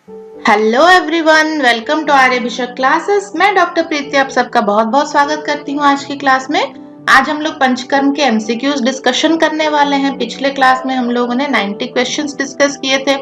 Hello everyone, welcome to Arya Bishop classes. मैं doctor Preeti आप सबका बहुत बहुत स्वागत करती हूँ आज की क्लास में। आज हम लोग पंचकर्म के एमसीक्यूज डिस्कशन करने वाले हैं। पिछले क्लास में हम लोगों ने 90 क्वेश्चंस डिस्कस किए थे।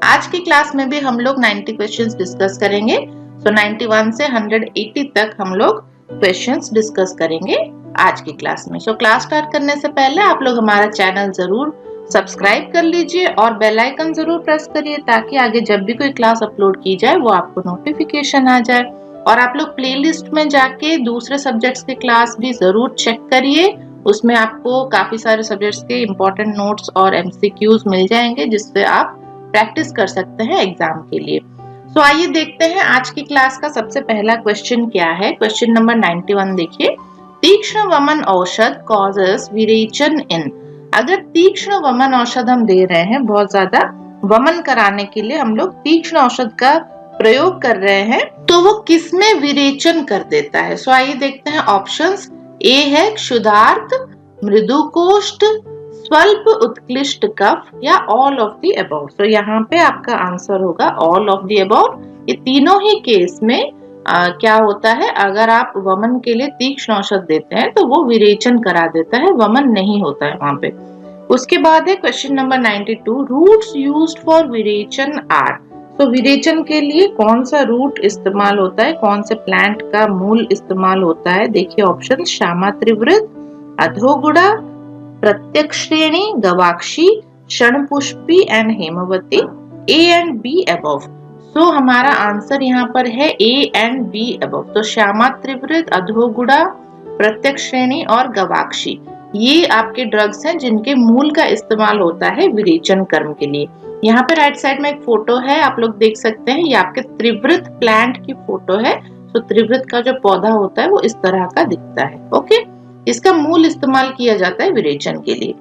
आज की क्लास में भी हम लोग 90 क्वेश्चंस डिस्कस करेंगे। सो 91 से 180 तक हम लोग क्वेश्चंस डिस्कस करेंगे आज की क्लास में। सो क्लास स्टार्ट करने से पहले आप लोग हमारा चैनल जरूर सब्सक्राइब कर लीजिए और बेल आइकन जरूर प्रेस करिए ताकि आगे जब भी कोई क्लास अपलोड की जाए वो आपको नोटिफिकेशन आ जाए। और आप लोग प्लेलिस्ट में जाके दूसरे सब्जेक्ट्स के क्लास भी जरूर चेक करिए। उसमें आपको काफी सारे सब्जेक्ट्स के इम्पोर्टेंट नोट्स और एमसीक्यूज मिल जाएंगे जिससे आप प्रैक्टिस कर सकते हैं एग्जाम के लिए। सो आइए देखते हैं आज की क्लास का सबसे पहला क्वेश्चन क्या है। क्वेश्चन नंबर 91 देखिए। तीक्ष्ण वमन औषध कॉजेस विरेचन इन। अगर तीक्ष्ण वमन औषध हम दे रहे हैं, बहुत ज्यादा वमन कराने के लिए हम लोग तीक्ष्ण औषध का प्रयोग कर रहे हैं, तो वो किसमें विरेचन कर देता है। सो आइए देखते हैं ऑप्शंस। ए है क्षुधार्त, मृदुकोष्ठ, स्वल्प उत्कृष्ट कफ या all of the above. So यहाँ पे आपका आंसर होगा ऑल ऑफ द अबव। ये तीनों ही केस में क्या होता है, अगर आप वमन के लिए तीक्ष्ण औषध देते हैं तो वो विरेचन करा देता है, वमन नहीं होता है वहां पे। उसके बाद है question number 92। Roots used for विरेचन आर। तो विरेचन के लिए कौन सा रूट इस्तेमाल होता है, कौन से प्लांट का मूल इस्तेमाल होता है। देखिए ऑप्शन श्यामा त्रिवृत, अधोगुड़ा, प्रत्यक्षश्रेणी, गवाक्षी, क्षणपुष्पी एंड हेमवती। A and B above. So हमारा आंसर यहाँ पर है ए एंड बी अबव। तो श्यामा त्रिवृत, अधोगुड़ा, प्रत्यक्षश्रेणी और गवाक्षी ये आपके ड्रग्स हैं जिनके मूल का इस्तेमाल होता है विरेचन कर्म के लिए। यहाँ पे राइट साइड में एक फोटो है, आप लोग देख सकते हैं, ये आपके त्रिवृत प्लांट की फोटो है। तो त्रिवृत का जो पौधा होता है वो इस तरह का दिखता है। ओके, इसका मूल इस्तेमाल किया जाता है विरेचन के लिए।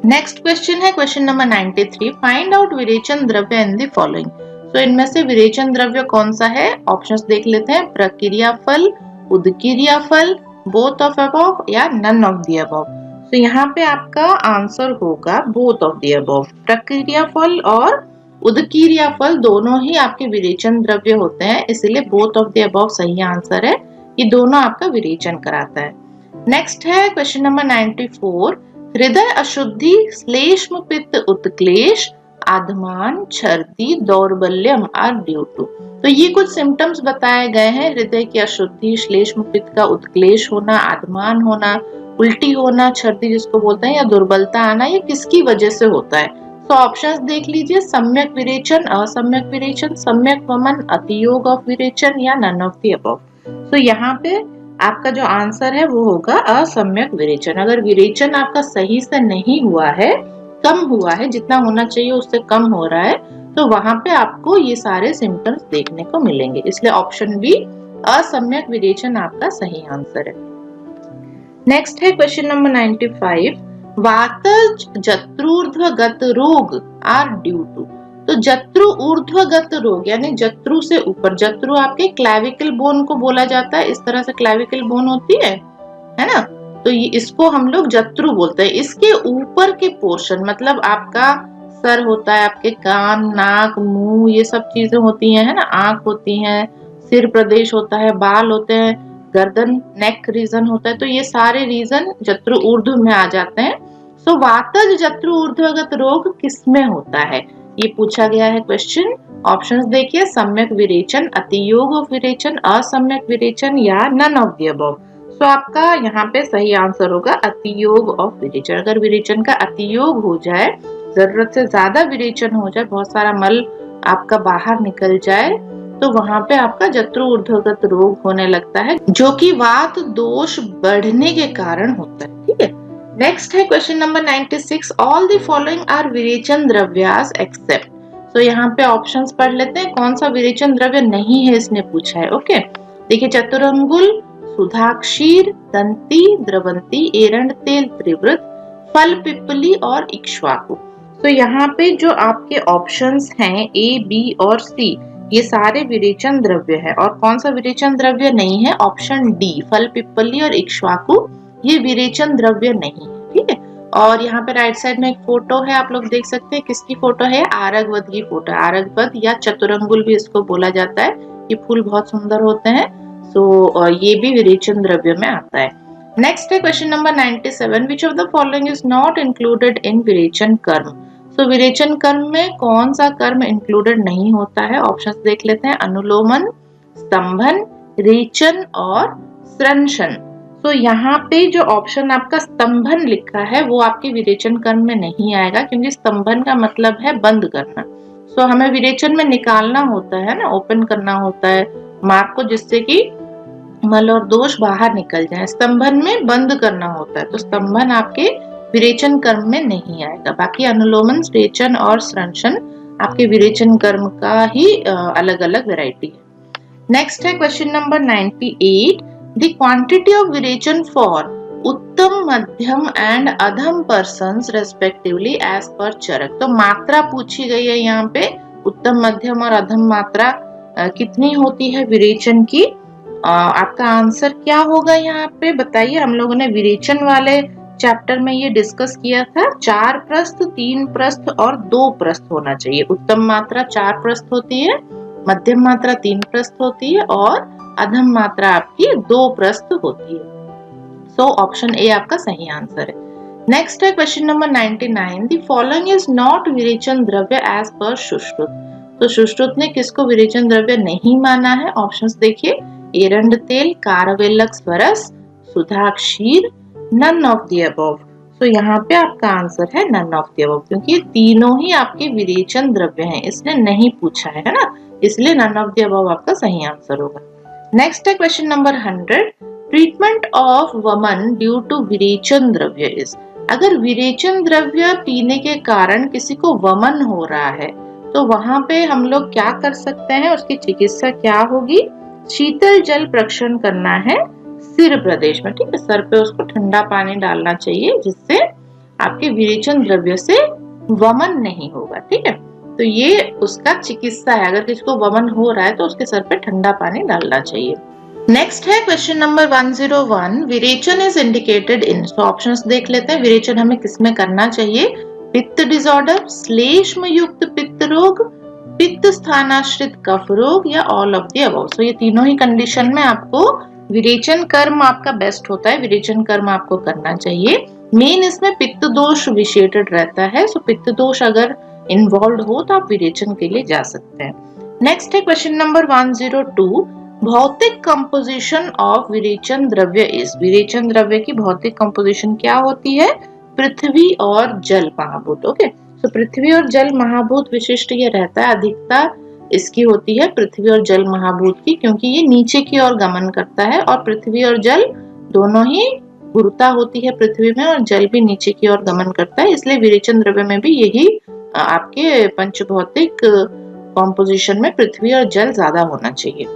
नेक्स्ट क्वेश्चन है क्वेश्चन नंबर 93। फाइंड आउट विरेचन द्रव्य इन द फॉलोइंग। तो इनमें से विरेचन द्रव्य कौन सा है, ऑप्शंस देख लेते हैं। प्रक्रिया फल, उदकीरिया फल, बोथ ऑफ अबव या नन ऑफ द अबव। तो यहाँ पे आपका आंसर होगा बोथ ऑफ द अबव। प्रक्रिया फल और उदकीरिया फल दोनों ही आपके विरेचन द्रव्य होते हैं, इसलिए बोथ ऑफ द अबव सही आंसर है। ये दोनों आपका विरेचन कराता है। नेक्स्ट है क्वेश्चन नंबर 94। हृदय अशुद्धि, श्लेष्म पित्त उत्क्लेश, आधमान, छर्दी, दौर्बल्यम आर ड्यू टू। तो ये कुछ सिम्टम्स बताए गए हैं। हृदय की अशुद्धि, श्लेष्म पित्त का उत्क्लेश होना, आधमान होना, उल्टी होना, छर्दी जिसको बोलते हैं, या दुर्बलता आना, ये किसकी वजह से होता है। तो ऑप्शंस देख लीजिए। सम्यक विरेचन, असम्यक विरेचन, सम्यक वमन, अतियोग ऑफ विरेचन या नन ऑफ द अबव। तो यहाँ पे आपका जो आंसर है वो होगा असम्यक विरेचन। अगर विरेचन आपका सही से नहीं हुआ है, कम हुआ है, जितना होना चाहिए उससे कम हो रहा है, तो वहां पे आपको ये सारे सिम्टम्स देखने को मिलेंगे। इसलिए ऑप्शन बी असम्यक विरेचन आपका सही आंसर है। नेक्स्ट है क्वेश्चन नंबर 95। वातज जत्रूर्ध्वगत रोग आर ड्यू टू। तो जत्रु ऊर्ध्वगत रोग यानी जत्रु से ऊपर, जत्रु आपके क्लैविकल बोन को बोला जाता है, इस तरह से क्लैविकल बोन होती है ना, तो ये इसको हम लोग जत्रु बोलते हैं। इसके ऊपर के पोर्शन मतलब आपका सर होता है, आपके कान, नाक, मुंह, ये सब चीजें होती हैं, है ना, आंख होती हैं, सिर प्रदेश होता है, बाल होते हैं, गर्दन, नेक रीजन होता है, तो ये सारे रीजन जत्रु ऊर्ध्व में आ जाते हैं। सो वातज जत्रु ऊर्ध्वगत रोग किसमें होता है, ये पूछा गया है क्वेश्चन। ऑप्शंस देखिए। सम्यक विरेचन, अतियोग ऑफ विरेचन, असम्यक विरेचन या नन ऑफ द अबव। सो आपका यहाँ पे सही आंसर होगा अतियोग ऑफ विरेचन। अगर विरेचन का अतियोग हो जाए, जरूरत से ज्यादा विरेचन हो जाए, बहुत सारा मल आपका बाहर निकल जाए, तो वहां पे आपका जत्रु ऊर्ध्वगत रोग होने लगता है, जो कि वात दोष बढ़ने के कारण होता है। ठीक है। नेक्स्ट है question number 96। All the following are विरेचन द्रव्यास एक्सेप्ट। तो यहाँ पे ऑप्शंस पढ़ लेते हैं, कौन सा विरेचन द्रव्य नहीं है इसने पूछा है। ओके, देखिए चतुरंगुल, सुधाक्षीर, दंती, द्रवंती, एरंड तेल, त्रिवृत, फल पिप्पली और इक्ष्वाकु। तो यहाँ पे जो आपके ऑप्शंस हैं ए, बी और सी, ये सारे विरेचन द्रव्य है। और कौन सा विरेचन द्रव्य नहीं है, ऑप्शन डी, फल पिप्पली और इक्ष्वाकु, ये विरेचन द्रव्य नहीं है। ठीक है। और यहाँ पे राइट साइड में एक फोटो है, आप लोग देख सकते हैं। किसकी फोटो है? आरगवद की फोटो है। आरगवद या चतुरंगुल भी इसको बोला जाता है। ये फूल बहुत सुंदर होते हैं। सो ये भी विरेचन द्रव्य में आता है। नेक्स्ट है question number 97, which of the following is not included in विरेचन कर्म। सो विरेचन कर्म में कौन सा कर्म इंक्लूडेड नहीं होता है? ऑप्शंस देख लेते हैं। अनुलोमन, स्तंभन, रेचन और स्रंशन। तो यहाँ पे जो ऑप्शन आपका स्तंभन लिखा है वो आपके विरेचन कर्म में नहीं आएगा, क्योंकि स्तंभन का मतलब है बंद करना। सो हमें विरेचन में निकालना होता है ना, ओपन करना होता है मार्ग को, जिससे कि मल और दोष बाहर निकल जाए। स्तंभन में बंद करना होता है, तो स्तंभन आपके विरेचन कर्म में नहीं आएगा। बाकी अनुलोमन, रेचन और स्रंशन आपके विरेचन कर्म का ही अलग अलग वेराइटी है। नेक्स्ट है question number 98, the quantity of विरेचन फॉर उत्तम, मध्यम एंड अधम पर्सन्स रेस्पेक्टिवली एज पर चरक। तो मात्रा पूछी गई है यहाँ पे, उत्तम, मध्यम और अधम मात्रा कितनी होती है विरेचन की। आपका आंसर क्या होगा यहाँ पे बताइए। हम लोगों ने विरेचन वाले चैप्टर में ये डिस्कस किया था, 4 प्रस्थ, 3 प्रस्थ और 2 प्रस्थ होना चाहिए। उत्तम मात्रा 4 प्रस्थ होती है, मध्यम मात्रा 3 प्रस्थ होती है और अधम मात्रा आपकी 2 प्रस्थ होती है। सो ऑप्शन ए आपका सही आंसर है। नेक्स्ट है question number 99, the following is not विरेचन द्रव्य एज पर सुश्रुत। तो सुश्रुत ने किसको विरेचन द्रव्य नहीं माना है? ऑप्शंस देखिए। एरंड तेल, कारवेलक स्वरस, सुधा क्षीर, नन ऑफ द अबव। तो यहाँ पे आपका आंसर है नन ऑफ द अबव, क्योंकि तीनों ही आपके विरेचन द्रव्य हैं, इसने नहीं पूछा है ना, इसलिए नन ऑफ द अबव आपका सही आंसर होगा। नेक्स्ट है क्वेश्चन नंबर 100, ट्रीटमेंट ऑफ वमन ड्यू टू विरेचन द्रव्य इज। अगर विरेचन द्रव्य पीने के कारण किसी को वमन हो रहा है तो वहां पे हम लोग क्या कर सकते हैं, उसकी चिकित्सा क्या होगी? शीतल जल प्रक्षण करना है सिर प्रदेश में, ठीक है। सर पे उसको ठंडा पानी डालना चाहिए, जिससे आपके विरेचन द्रव्य से वमन नहीं होगा, ठीक है। तो ये उसका चिकित्सा है। अगर किसी को वमन हो रहा है तो उसके सर पे ठंडा पानी डालना चाहिए। नेक्स्ट है क्वेश्चन नंबर 101, विरेचन is indicated in. So options देख लेते हैं। विरेचन हमें किसमें करना चाहिए? पित्त डिसऑर्डर, श्लेष्म युक्त पित्त रोग, पित्त स्थानाश्रित कफ रोग या ऑल ऑफ द अबव। सो ये तीनों ही कंडीशन में आपको विरेचन कर्म आपका बेस्ट होता है, विरेचन कर्म आपको करना चाहिए। मेन इसमें पित्त दोष विशेषित रहता है। सो पित्त दोष अगर इन्वॉल्व हो तो आप विरेचन के लिए जा सकते हैं। नेक्स्ट है क्वेश्चन नंबर 102, भौतिक कंपोजिशन ऑफ विरेचन द्रव्य इज। विरेचन द्रव्य की भौतिक कंपोजिशन क्या होती है? पृथ्वी और जल महाभूत। ओके, तो पृथ्वी और जल महाभूत विशिष्ट ये रहता है, अधिकता इसकी होती है पृथ्वी और जल महाभूत की, क्योंकि ये नीचे की ओर गमन करता है और पृथ्वी और जल दोनों ही गुरुता होती है पृथ्वी में और जल भी नीचे की ओर गमन करता है। इसलिए विरेचन द्रव्य में भी यही आपके पंचभौतिक कॉम्पोजिशन में पृथ्वी और जल ज्यादा होना चाहिए।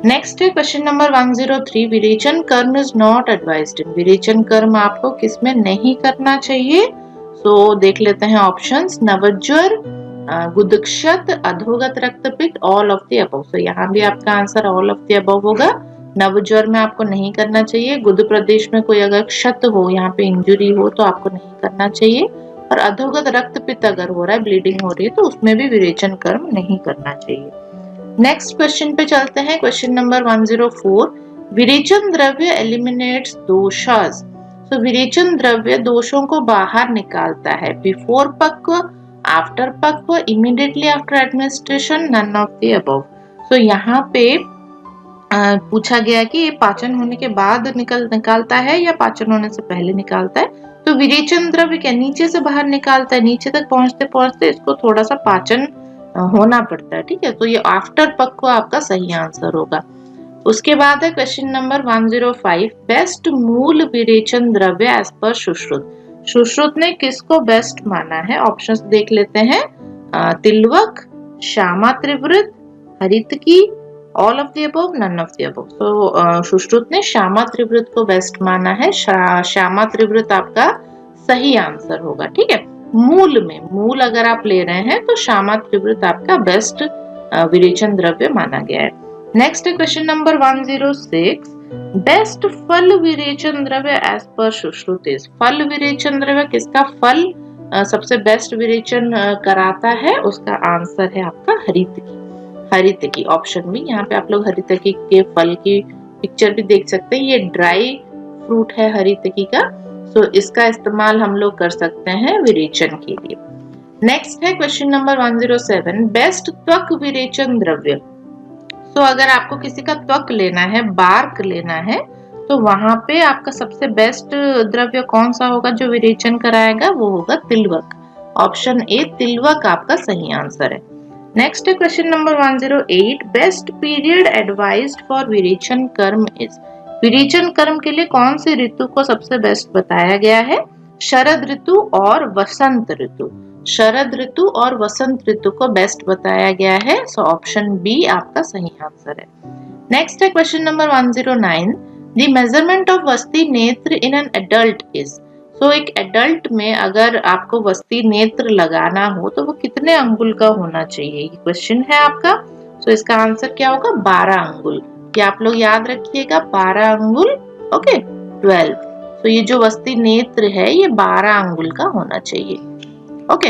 नेक्स्ट है क्वेश्चन नंबर 103, विरेचन कर्म इज नॉट एडवाइज्ड इन। विरेचन कर्म आपको किसमें नहीं करना चाहिए? सो देख लेते हैं ऑप्शंस। नवज्वर, गुदक्षत, अधोगत रक्तपित्त, all of the above. So यहाँ भी आपका answer all of the above होगा। नवज्वर में आपको नहीं करना चाहिए। गुद प्रदेश में कोई अगर क्षत हो, यहाँ पे इंजुरी हो, तो आपको नहीं करना चाहिए। और अधोगत रक्तपित्त अगर हो रहा है, ब्लीडिंग हो रही है, तो उसमें भी विरेचन कर्म नहीं करना चाहिए। नेक्स्ट क्वेश्चन पे चलते हैं। क्वेश्चन नंबर 104, विरेचन द्रव्य एलिमिनेट्स दोषास। तो विरेचन द्रव्य दोषों को बाहर निकालता है। बिफोर पक्व, आफ्टर पक्व, immediately after administration, none of the above. तो यहाँ पे पूछा गया कि ये पाचन होने के बाद निकालता है या पाचन होने से पहले निकालता है। तो विरेचन द्रव्य क्या नीचे से बाहर निकालता है, नीचे तक पहुंचते पहुंचते इसको थोड़ा सा पाचन होना पड़ता है, ठीक है। तो ये आफ्टर पक्व आपका सही आंसर होगा। उसके बाद है क्वेश्चन नंबर 105, बेस्ट मूल विरेचन द्रव्य एज पर सुश्रुत। सुश्रुत ने किसको बेस्ट माना है? ऑप्शंस देख लेते हैं। तिलवक, श्यामा त्रिवृत, हरितकी, all of the above, none of the above. तो सुश्रुत ने श्यामा त्रिवृत को बेस्ट माना है। श्यामा त्रिवृत आपका सही आंसर होगा, ठीक है। मूल में, मूल अगर आप ले रहे हैं तो श्यामा त्रिवृत आपका बेस्ट विरेचन द्रव्य माना गया है। नेक्स्ट क्वेश्चन नंबर 106, बेस्ट फल विरेचन द्रव्य एज पर सुश्रुतिस, फल विरेचन द्रव्य किसका फल सबसे बेस्ट विरेचन कराता है, उसका आंसर है आपका हरितकी। हरितकी ऑप्शन बी। यहाँ पे आप लोग हरितकी के फल की पिक्चर भी देख सकते हैं, ये ड्राई फ्रूट है हरितकी का। सो इसका इस्तेमाल हम लोग कर सकते हैं विरेचन के लिए। नेक्स्ट है क्वेश्चन नंबर 107, बेस्ट त्वक विरेचन द्रव्य। तो अगर आपको किसी का त्वक लेना है, बार्क लेना है, तो वहां पे आपका सबसे बेस्ट द्रव्य कौन सा होगा जो विरेचन कराएगा, वो होगा तिलवक। ऑप्शन ए तिलवक आपका सही आंसर है। नेक्स्ट है question number 108, best period advised for विरेचन कर्म इज। विरेचन कर्म के लिए कौन सी ऋतु को सबसे बेस्ट बताया गया है, शरद ऋतु और वसंत ऋतु। शरद ऋतु और वसंत ऋतु को बेस्ट बताया गया है। सो ऑप्शन बी आपका सही आंसर है। नेक्स्ट है question number 109, the measurement of वस्ती नेत्र इन एन एडल्ट इज। सो एक एडल्ट में अगर आपको वस्ती नेत्र लगाना हो तो वो कितने अंगुल का होना चाहिए, ये क्वेश्चन है आपका। सो इसका आंसर क्या होगा, 12 अंगुल। ये आप लोग याद रखिएगा, 12 अंगुल। ओके 12। तो ये जो वस्ती नेत्र है ये 12 अंगुल का होना चाहिए। ओके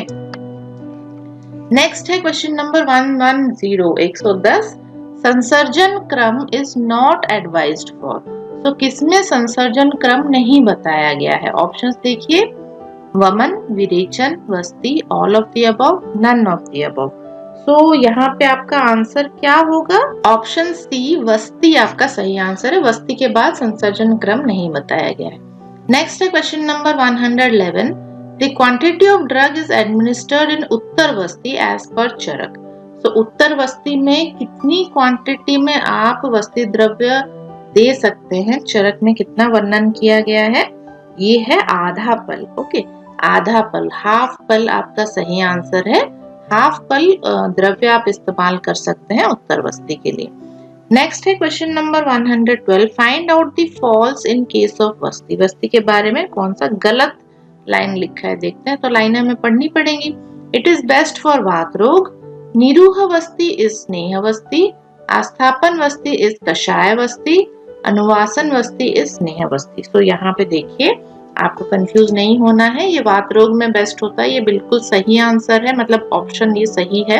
नेक्स्ट है क्वेश्चन नंबर 110, संसर्जन क्रम इज नॉट एडवाइज्ड फॉर। तो किसमें संसर्जन क्रम नहीं बताया गया है, ऑप्शंस देखिए, वमन, विरेचन, वस्ती, all of the above, none of the above. So यहाँ पे आपका आंसर क्या होगा, ऑप्शन सी वस्ती आपका सही आंसर है। वस्ती के बाद संसर्जन क्रम नहीं बताया गया है। नेक्स्ट है question number 111, the quantity of drug is administered in उत्तर वस्ती एज पर चरक। तो उत्तर वस्ती में कितनी क्वांटिटी में आप वस्ती द्रव्य दे सकते हैं, चरक में कितना वर्णन किया गया है, ये है आधा पल। ओके आधा पल, हाफ पल आपका सही आंसर है। हाफ पल द्रव्य आप इस्तेमाल कर सकते हैं उत्तर वस्ती के लिए। नेक्स्ट है question number 112, find out the falls in case of वस्ती। वस्ती के बारे में कौन सा गलत लाइन लिखा है देखते हैं, तो लाइनें हमें पढ़नी पड़ेंगी। इट इज बेस्ट फॉर वात रोग, निरूह वस्ती इज स्नेह वस्ती, आस्थापन वस्ती इज कषाय वस्ती, अनुवासन वस्ती इज स्नेह वस्ती। तो यहाँ पे देखिए आपको कंफ्यूज नहीं होना है, ये वात रोग में बेस्ट होता है, ये बिल्कुल सही आंसर है, मतलब ऑप्शन ये सही है।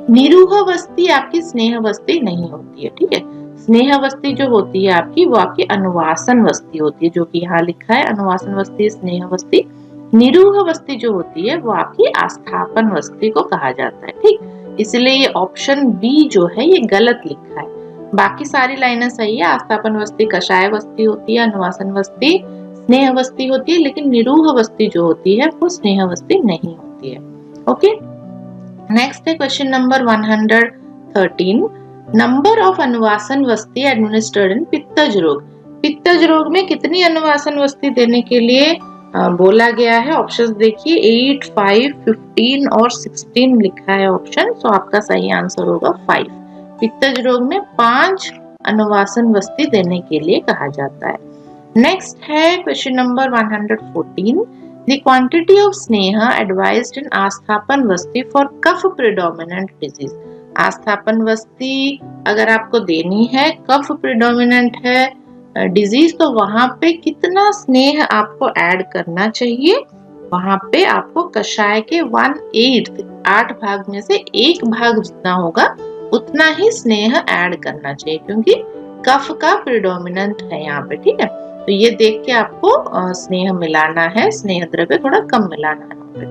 निरूह वस्ती आपकी स्नेह वस्ती नहीं होती है, ठीक है। स्नेह वस्ती जो होती है आपकी वो आपकी अनुवासन वस्ती होती है, जो कि यहाँ लिखा है, अनुवासन वस्ती स्नेह वस्ती। निरूह वस्ती जो होती है वो आपकी आस्थापन वस्ती को कहा जाता है, ठीक। इसलिए ये ऑप्शन बी जो है ये गलत लिखा है, बाकी सारी लाइनें सही है। आस्थापन वस्ती कषाय वस्ती होती है, अनुवासन वस्ती स्नेह वस्ती होती है, लेकिन निरूह वस्ती जो होती है वो स्नेह वस्ती नहीं होती है। ओके नेक्स्ट है क्वेश्चन नंबर 113, नंबर ऑफ अनुवासन वस्ती एडमिनिस्टर्ड इन पित्तज रोग। पित्तज रोग में कितनी अनुवासन वस्ती देने के लिए बोला गया है, ऑप्शंस देखिए, 8, 5, 15 और 16 लिखा है ऑप्शन। तो आपका सही आंसर होगा 5। पित्तज रोग में 5 अनुवासन वस्ती देने के लिए कहा जाता है। नेक्स्ट है question number 114, the quantity of स्नेह एडवाइज्ड इन आस्थापन वस्ती फॉर कफ प्रिडोमिनेंट डिजीज। आस्थापन वस्ती अगर आपको देनी है, कफ प्रिडोमिनेंट है डिजीज, तो वहां पे कितना स्नेह आपको ऐड करना चाहिए, वहां पे आपको कषाय के 1/8 8 भाग में से 1 भाग जितना होगा उतना ही स्नेह ऐड करना चाहिए, क्योंकि कफ का प्रिडोमिनेंट है यहाँ पे, ठीक है। तो ये देख के आपको स्नेह मिलाना है, स्नेह द्रव्य थोड़ा कम मिलाना है।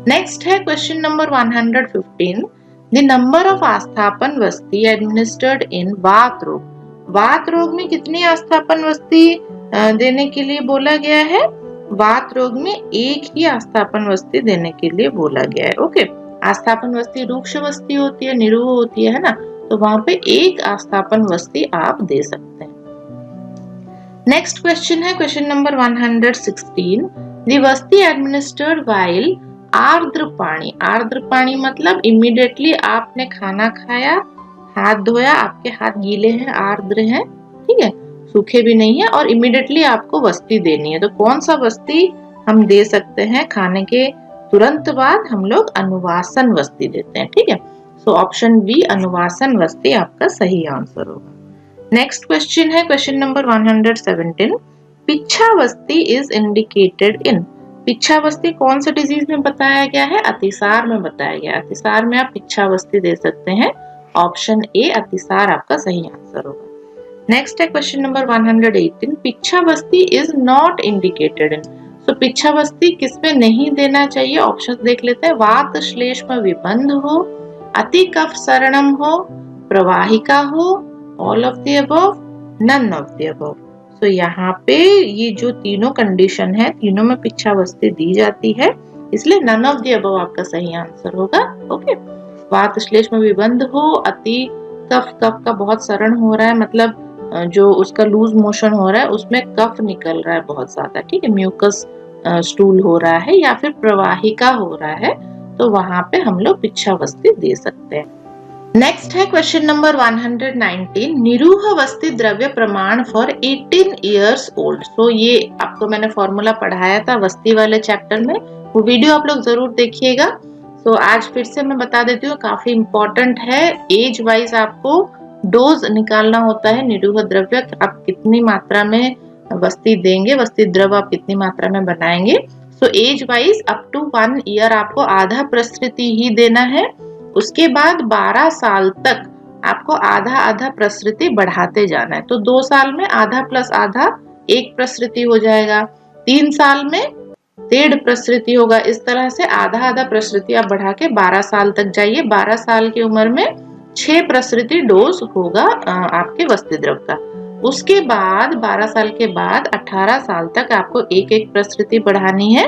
नेक्स्ट है question number 115, the number of आस्थापन वस्ती एडमिनिस्टर्ड इन वात रोग। वात रोग में कितनी आस्थापन वस्ती देने के लिए बोला गया है, वात रोग में 1 ही आस्थापन वस्ती देने के लिए बोला गया है। ओके आस्थापन वस्ती रूक्ष वस्ती होती है, निरूह होती है ना, तो वहां पे 1 आस्थापन वस्ती आप दे सकते हैं। नेक्स्ट क्वेश्चन है क्वेश्चन नंबर 116, द वस्ती एडमिनिस्टर्ड व्हाइल आर्द्र पानी। आर्द्र पानी मतलब इमीडिएटली आपने खाना खाया, हाथ धोया, आपके हाथ गीले हैं, आर्द्र हैं, ठीक है, सूखे भी नहीं है, और इमीडिएटली आपको वस्ती देनी है। तो कौन सा वस्ती हम दे सकते हैं, खाने के तुरंत बाद हम लोग अनुवासन वस्ती देते हैं, ठीक है। सो ऑप्शन बी अनुवासन वस्ती आपका सही आंसर होगा। नेक्स्ट क्वेश्चन है क्वेश्चन नंबर 117। पिच्छावस्थी इज इंडिकेटेड इन। पिच्छावस्थी कौन से डिजीज में बताया गया है? अतिसार में बताया गया। अतिसार में आप पिच्छावस्थी दे सकते हैं। ऑप्शन ए अतिसार आपका सही आंसर होगा। नेक्स्ट है क्वेश्चन नंबर 118। पिच्छावस्थी इज नॉट इंडिकेटेड इन। तो पिच्छावस्थी किसमें नहीं देना चाहिए? ऑप्शन देख लेते हैं। वात श्लेष्म विबंध हो, अति कफ सरणम हो, प्रवाहिका हो, all of the above, none of the above. तो यहाँ पे ये जो तीनों कंडीशन है, तीनों में पिच्छावस्थी दी जाती है, इसलिए नन ऑफ द अबव आपका सही आंसर होगा। ओके, वात श्लेष्म विबंध हो, अति कफ का बहुत सरण हो रहा है, मतलब जो उसका लूज मोशन हो रहा है उसमें कफ निकल रहा है बहुत ज्यादा, ठीक है, म्यूकस स्टूल हो रहा है या फिर प्रवाहिका हो रहा है, तो वहां पे हम लोग पिच्छावस्थी दे सकते हैं। नेक्स्ट है क्वेश्चन नंबर 119। निरूहवस्थी द्रव्य प्रमाण फॉर 18 इयर्स ओल्ड। सो ये आपको मैंने फॉर्मूला पढ़ाया था वस्ती वाले चैप्टर में, वो वीडियो आप लोग जरूर देखिएगा। तो आज फिर से मैं बता देती हूँ, काफी इंपॉर्टेंट है। एज वाइज आपको डोज निकालना होता है। निरूह द्रव्य आप कितनी मात्रा में वस्ती देंगे, वस्ती द्रव आप कितनी मात्रा में बनाएंगे। So age wise up to 1 year आपको आधा प्रसृति ही देना है। उसके बाद 12 साल तक आपको आधा आधा प्रसृति बढ़ाते जाना है। तो 2 साल में आधा प्लस आधा 1 प्रसृति हो जाएगा, 3 साल में 1.5 प्रसृति होगा। इस तरह से आधा आधा प्रसृति आप बढ़ा के 12 साल तक जाइए। 12 साल की उम्र में 6 प्रसृति डोज होगा आपके वस्ती द्रव का। उसके बाद 12 साल के बाद 18 साल तक आपको 1-1 प्रसृति बढ़ानी है।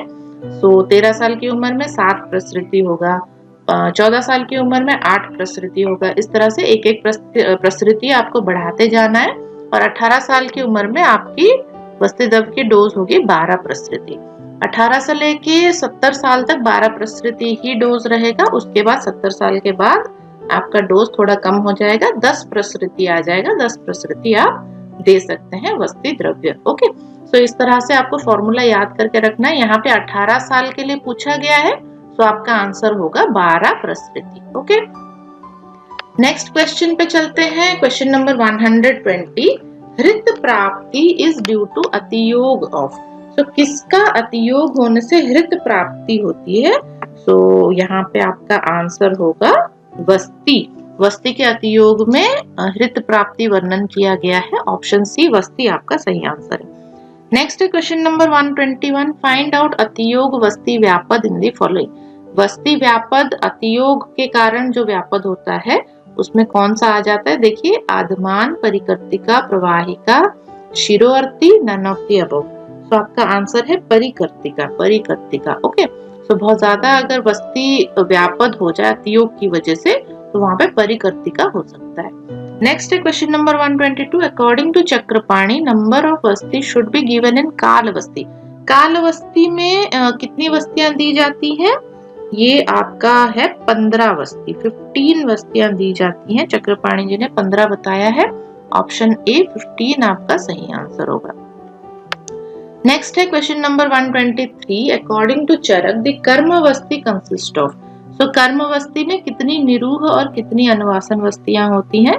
सो 13 साल की उम्र में 7 प्रसृति होगा, 14 साल की उम्र में 8 प्रसृति होगा। इस तरह से 1-1 प्रसृति आपको बढ़ाते जाना है। और 18 साल की उम्र में आपकी वस्ती द्रव की डोज होगी 12 प्रसृति। 18 से लेके 70 साल तक 12 प्रसृति ही डोज रहेगा। उसके बाद 70 साल के बाद आपका डोज थोड़ा कम हो जाएगा, 10 प्रसृति आ जाएगा। 10 प्रसृति आप दे सकते हैं वस्ती द्रव्य। ओके, सो इस तरह से आपको फॉर्मूला याद करके रखना है। यहाँ पे 18 साल के लिए पूछा गया है, तो आपका आंसर होगा 12 प्रसृति। ओके, नेक्स्ट क्वेश्चन पे चलते हैं। Question number 120। हृत प्राप्ति इज ड्यू टू अतियोग ऑफ। तो किसका अतियोग होने से हृत प्राप्ति होती है? तो यहाँ पे आपका आंसर होगा वस्ती। वस्ती के अतियोग में हृत प्राप्ति वर्णन किया गया है। ऑप्शन सी वस्ती आपका सही आंसर है। नेक्स्ट है क्वेश्चन नंबर 121। फाइंड आउट अतियोग वस्ती व्यापद इन द फॉलोइंग। वस्ती व्यापद अतियोग के कारण जो व्यापद होता है उसमें कौन सा आ जाता है? देखिए, आधमान, परिकर्तिका, प्रवाहिका, शिरोअर्ती, नन ऑफ द अबव। तो आपका आंसर है परिकर्तिका। परिकर्तिका। ओके, तो बहुत ज्यादा अगर वस्ती व्यापद हो जाए अतियोग की वजह से, तो वहां पे परिकर्तिका हो सकता है। नेक्स्ट है question number 122। According to Chakrapani number of वस्ती शुड बी गिवन इन कालवस्ती। कालवस्ती में कितनी वस्तियां दी जाती हैं? ये आपका है 15 वस्ती। 15 वस्तियां दी जाती हैं। चक्रपाणी जी ने 15 बताया है। ऑप्शन ए 15 आपका सही आंसर होगा। नेक्स्ट है question number 123। According to Charaka the कर्मवस्ती कंसिस्ट ऑफ। सो कर्मवस्ती में कितनी निरूह और कितनी अनुवासन वस्तियां होती हैं?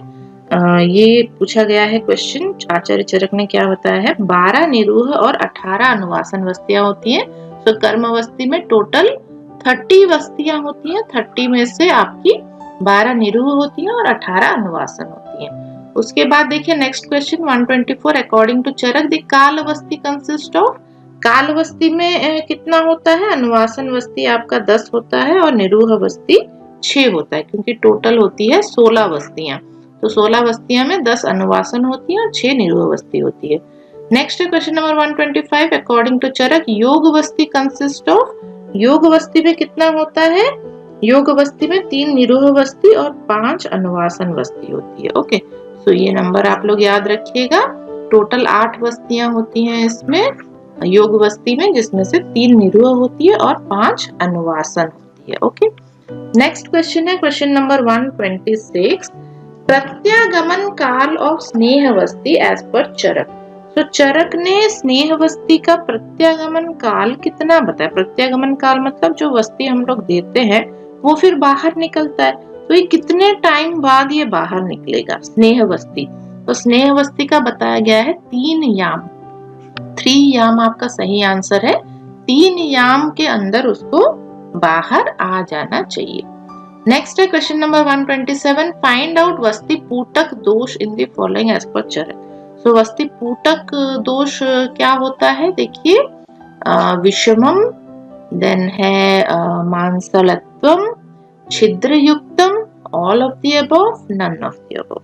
ये पूछा गया है क्वेश्चन। आचार्य चरक ने क्या बताया है? 12 निरूह और 18 अनुवासन वस्तियां होती हैं। सो कर्मवस्ती में टोटल 30 वस्तियां होती हैं। 30 में से आपकी 12 निरूह होती हैं और 18 अनुवासन होती हैं। उसके बाद देखिए next question 124। According to Charaka the कालवस्ती कंसिस्ट ऑफ। कालवस्ती में कितना होता है? अनुवासन वस्ती आपका 10 होता है और निरूह वस्ती 6 होता है, क्योंकि टोटल होती है 16 वस्तियां। तो 16 वस्तियां में 10 अनुवासन होती है और 6 निरूह वस्ती होती है। नेक्स्ट है क्वेश्चन नंबर 125। अकॉर्डिंग टू चरक योग वस्ती कंसिस्ट ऑफ। योग वस्ती में कितना होता है? योग वस्ती में 3 निरूह वस्ती और 5 अनुवासन वस्ती होती है। ओके, तो ये नंबर आप लोग याद रखिएगा। टोटल 8 वस्तियां होती हैं इसमें योग वस्ती में, जिसमें से 3 निरूह होती है और 5 अनुवासन होती है। ओके, नेक्स्ट क्वेश्चन है क्वेश्चन नंबर 126। प्रत्यागमन काल ऑफ स्नेहवस्ती एज पर चरक। तो चरक ने स्नेहवस्ती का प्रत्यागमन काल कितना बताया? प्रत्यागमन काल मतलब जो वस्ती हम लोग देते हैं वो फिर बाहर निकलता है, तो ये कितने टाइम बाद ये बाहर निकलेगा स्नेहवस्ती? तो स्नेहवस्ती का बताया गया है 3 याम, 3 याम आपका सही आंसर है। 3 याम के अंदर उसको बाहर आ जाना चाहिए। नेक्स्ट है क्वेश्चन नंबर 127, फाइंड आउट वस्ती पूटक दोष in the following as per चरक। सो वस्ती पूटक दोष क्या होता है, देखिए विषमम, देन है मांसलत्वम, छिद्रयुक्तम, all of the above, none of the above.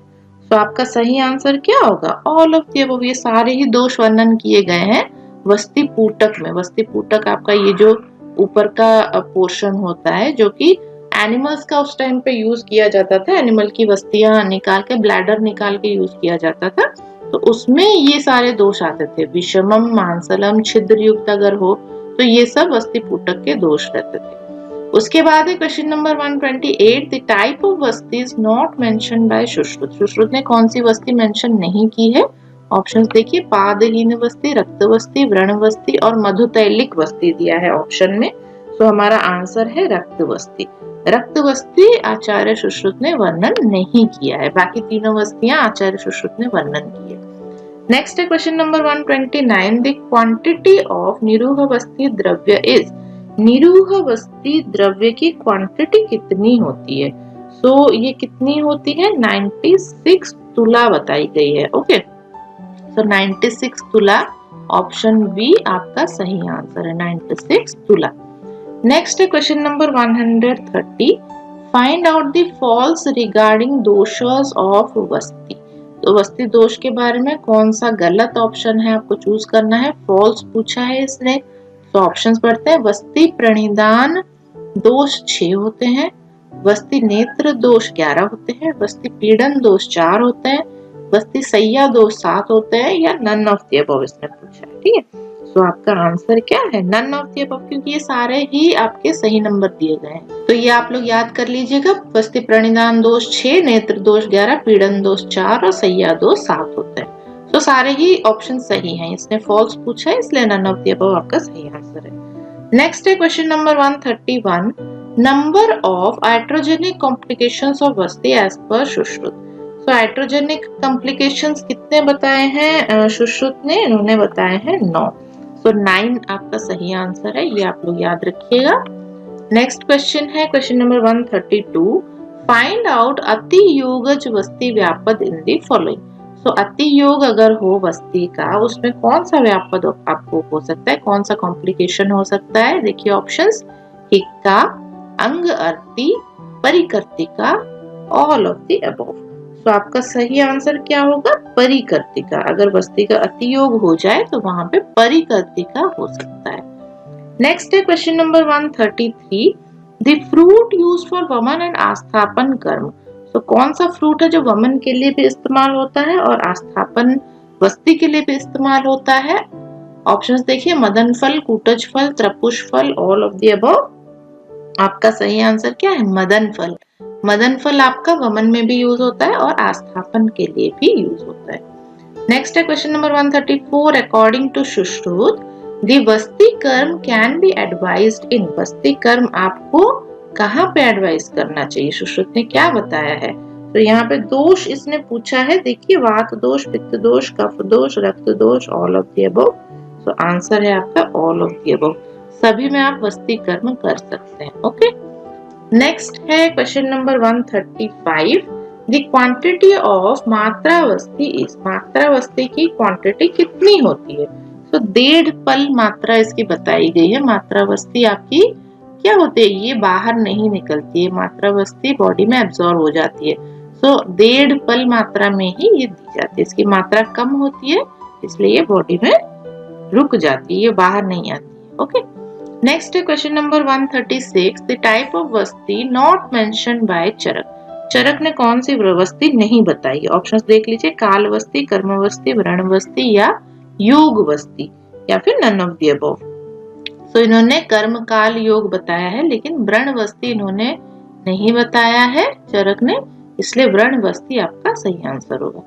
तो आपका सही आंसर क्या होगा, ऑल ऑफ द अबव। ये सारे ही दोष वर्णन किए गए हैं वस्ती पूटक में। वस्ती पूटक आपका ये जो ऊपर का पोर्शन होता है जो कि एनिमल्स का उस टाइम पे यूज किया जाता था, एनिमल की वस्तियां निकाल के, ब्लैडर निकाल के यूज किया जाता था, तो उसमें ये सारे दोष आते थे। विषमम, मांसलम, छिद्रयुक्त अगर हो तो ये सब वस्ती पूटक के दोष रहते थे। उसके बाद है question number 128, the type of वस्ती is not mentioned by Sushruta. Sushruta ने कौन सी वस्ती मेंशन नहीं की है? ऑप्शंस देखिए, पादहीन वस्ती, रक्त वस्ती, व्रण वस्ती और मधुतैलिक वस्ती दिया है ऑप्शन में। तो हमारा आंसर है रक्त वस्ती। रक्त वस्ती आचार्य सुश्रुत ने वर्णन नहीं किया है, बाकी तीनों वस्तियां आचार्य सुश्रुत ने वर्णन की है। नेक्स्ट है question number 129, the quantity of निरूह वस्ती द्रव्य इज। निरूह वस्ती द्रव्य की क्वांटिटी कितनी होती है? सो ये कितनी होती है? 96 तुला बताई गई है। ओके, सो 96 तुला, ऑप्शन बी आपका सही आंसर है, 96 तुला। नेक्स्ट है question number 130, find out the false regarding दोषस ऑफ वस्ती। तो वस्ती दोष के बारे में कौन सा गलत ऑप्शन है आपको चूज करना है। फॉल्स पूछा है इसने, तो ऑप्शंस पढ़ते हैं। वस्ती प्रणिधान दोष 6 होते हैं, वस्ती नेत्र दोष 11 होते हैं, वस्ती पीड़न दोष 4 होते हैं, वस्ती सैया दोष 7 होते हैं, या नन ऑफ द अबव इसने पूछा है। ठीक है, तो आपका आंसर क्या है? नन ऑफ द अबव, क्योंकि ये सारे ही आपके सही नंबर दिए गए हैं। तो ये आप लोग याद कर लीजिएगा, वस्ती प्रणिधान दोष 6, नेत्र दोष 11, पीड़न दोष 4 और सैया दोष 7 होते हैं। तो सारे ही ऑप्शन सही हैं। इसने फॉल्स पूछा है, इसलिए नन ऑफ द अबव आपका सही आंसर है। नेक्स्ट है question number 131, number of hydrogenic complications of वस्ती एज पर सुश्रुत। तो हाइड्रोजेनिक कॉम्प्लिकेशंस कितने बताए हैं सुश्रुत ने? इन्होंने बताए हैं 9। तो 9 आपका सही आंसर है, ये आप लोग याद रखिएगा। नेक्स्ट क्वेश्चन है क्वेश्चन नंबर 132, फाइंड आउट अति योगज वस्ती व्यापद इन द फॉलोइंग। तो अति योग अगर हो वस्ती का, उसमें कौन सा व्यापद आपको हो सकता है, कौन सा कॉम्प्लिकेशन हो सकता है? देखिए ऑप्शंस, हिक्का, अंग अर्ती, परिकर्तिका, ऑल ऑफ द अबव। तो आपका सही आंसर क्या होगा? परिकर्तिका। अगर वस्ती का अतियोग हो जाए तो वहां पे परिकर्तिका हो सकता है। नेक्स्ट है question number 133, the fruit used for वमन एंड आस्थापन कर्म। तो कौन सा फ्रूट है जो वमन के लिए भी इस्तेमाल होता है और आस्थापन वस्ती के लिए भी इस्तेमाल होता है? ऑप्शंस देखिए, मदन फल, कूटज फल, त्रपुष फल, ऑल ऑफ द अबव। आपका सही आंसर क्या है? मदन फल। मदन फल आपका वमन में भी यूज होता है और आस्थापन के लिए भी यूज होता है। नेक्स्ट है question number 134, according to Sushruta the वस्ती कर्म कैन बी एडवाइज्ड इन। वस्ती कर्म आपको कहाँ पे एडवाइज करना चाहिए? सुश्रुत ने क्या बताया है? तो यहाँ पे दोष इसने पूछा है, देखिए वात दोष, पित्त दोष, कफ दोष, रक्त दोष, ऑल ऑफ द अबव। तो आंसर है आपका ऑल ऑफ द अबव। सभी में आप वस्ती कर्म कर सकते हैं। ओके, नेक्स्ट है question number 135, the quantity of मात्रा वस्ती इज। मात्रा वस्ती की क्वांटिटी कितनी होती है? तो 1.5 पल मात्रा इसकी बताई गई है। मात्रा वस्ती आपकी क्या होती है? ये बाहर नहीं निकलती है, मात्रा वस्ती बॉडी में एब्जॉर्ब हो जाती है। तो 1.5 पल मात्रा में ही ये दी जाती है। इसकी मात्रा कम होती है, इसलिए ये बॉडी में रुक जाती है, ये बाहर नहीं आती है। ओके, नेक्स्ट है question number 136, the type of वस्ती नॉट मेंशन्ड बाय चरक। चरक ने कौन सी वस्ती नहीं बताई? ऑप्शंस देख लीजिए, काल वस्ती, कर्म वस्ती, व्रण वस्ती या योग वस्ती, या फिर नन ऑफ द अबव। तो इन्होंने कर्म काल योग बताया है, लेकिन व्रण वस्ती इन्होंने नहीं बताया है चरक ने, इसलिए व्रण वस्ती आपका सही आंसर होगा।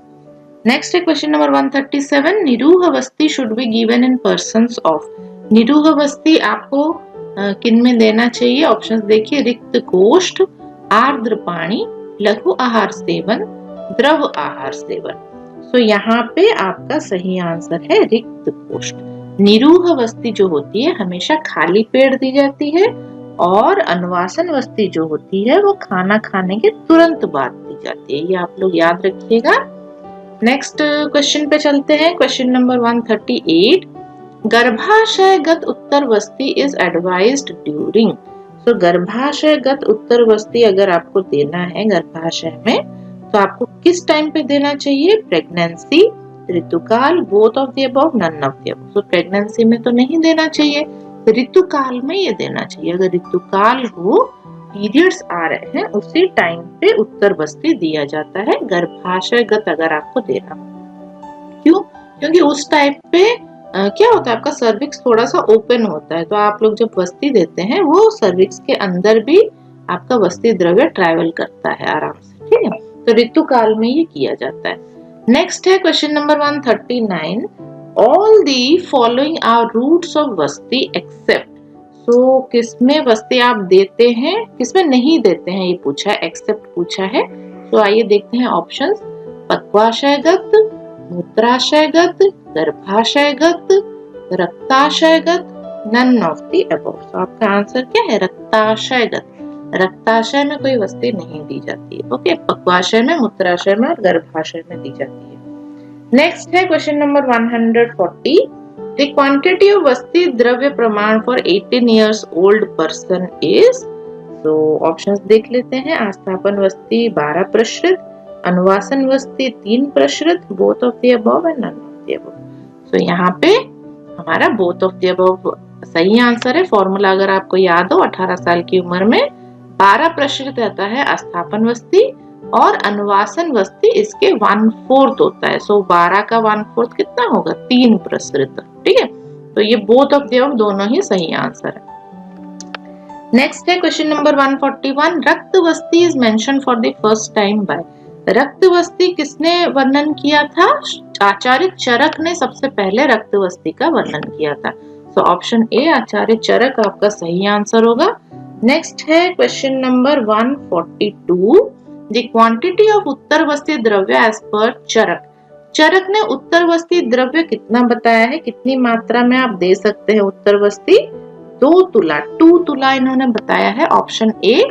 नेक्स्ट है क्वेश्चन नंबर 137, निरूह वस्ती should be given in persons of. निरूह वस्ती आपको किन में देना चाहिए? ऑप्शंस देखिए, रिक्त कोष्ठ, आर्द्र पानी, लघु आहार सेवन, द्रव आहार सेवन। तो यहाँ पे आपका सही आंसर है रिक्त कोष्ठ। निरूह वस्ती जो होती है हमेशा खाली पेट दी जाती है और अनुवासन वस्ती जो होती है वो खाना खाने के तुरंत बाद दी जाती है, ये आप लोग याद रखिएगा। नेक्स्ट क्वेश्चन पे चलते हैं, क्वेश्चन नंबर 138। गर्भाशयगत उत्तर वस्ती इज एडवाइज्ड ड्यूरिंग। तो गर्भाशयगत उत्तर वस्ती अगर आपको देना है गर्भाशय में तो आपको किस टाइम पे देना चाहिए? प्रेगनेंसी, ऋतुकाल, both of the above, none of the above. तो प्रेगनेंसी में तो नहीं देना चाहिए, ऋतुकाल में ये देना चाहिए। अगर ऋतुकाल हो, पीरियड्स आ रहे हैं, उसी टाइम पे उत्तर वस्ती दिया जाता है गर्भाशयगत अगर आपको देना। क्यों? क्योंकि उस टाइप पे क्या होता है आपका सर्विक्स थोड़ा सा ओपन होता है, तो आप लोग जब वस्ती देते हैं वो सर्विक्स के अंदर भी आपका वस्ती द्रव्य ट्रैवल करता है आराम से, ठीक है। तो ऋतुकाल में ये किया जाता है। नेक्स्ट है question number 139। All the following are routes of वस्ती एक्सेप्ट। तो किसमें वस्ती आप देते हैं, किसमें नहीं देते हैं, ये पूछा है, एक्सेप्ट पूछा है। तो आइए देखते हैं ऑप्शंस। पक्वाशयगत, मूत्राशयगत, गर्भाशयगत, रक्ताशयगत, नन ऑफ द अबव। तो आपका आंसर क्या है? रक्ताशयगत। रक्ताशय में कोई वस्ती नहीं दी जाती है, ओके। पक्वाशय में, मूत्राशय में और गर्भाशय में दी जाती है। नेक्स्ट है question number 140। The quantity of वस्ती द्रव्य प्रमाण for 18 years old person is. तो ऑप्शंस देख लेते हैं। आस्थापन वस्ती 12 प्रसृत, अनुवासन वस्ती 3 प्रसृत, both of the above and none of the above. तो यहाँ पे हमारा बोथ ऑफ द अबव सही आंसर है। फॉर्मूला अगर आपको याद हो, 18 साल की उम्र में 12 प्रसृत रहता है आस्थापन वस्ती और अनुवासन वस्ती इसके 1/4 होता है। सो 12 का 1/4 कितना होगा? 3 प्रसृत, ठीक है। तो ये बोथ ऑफ द अबव दोनों ही सही आंसर है। नेक्स्ट है क्वेश्चन नंबर 141। रक्त वस्ती is mention for the first time by. रक्त वस्ती किसने वर्णन किया था? आचार्य चरक ने सबसे पहले रक्त वस्ती का वर्णन किया था। तो ऑप्शन ए आचार्य चरक आपका सही आंसर होगा। नेक्स्ट है question number 142। The quantity of उत्तर वस्ती द्रव्य एज पर चरक। चरक ने उत्तर वस्ती द्रव्य कितना बताया है, कितनी मात्रा में आप दे सकते हैं उत्तर वस्ती? 2 तुला, 2 तुला इन्होंने बताया है। ऑप्शन ए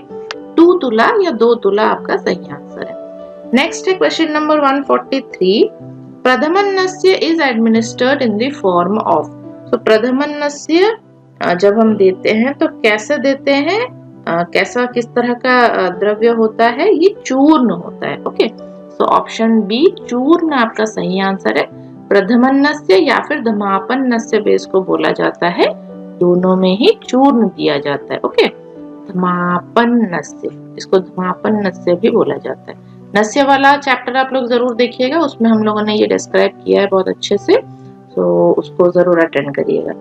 2 तुला या 2 तुला आपका सही आंसर है। नेक्स्ट है क्वेश्चन नंबर 143। प्रथमन्नस्य is administered in the form of. तो प्रथमन्नस्य जब हम देते हैं तो कैसे देते हैं, कैसा किस तरह का द्रव्य होता है? ये चूर्ण होता है, ओके। सो ऑप्शन बी चूर्ण आपका सही आंसर है। प्रथमन्नस्य या फिर धमापन्नस्य भी इसको बोला जाता है, दोनों में ही चूर्ण दिया जाता है, ओके। धमापन्नस्य, इसको धमापन्नस्य भी बोला जाता है। नस्य वाला चैप्टर आप लोग जरूर देखिएगा, उसमें हम लोगों ने ये डिस्क्राइब किया है बहुत अच्छे से, तो उसको जरूर अटेंड करिएगा।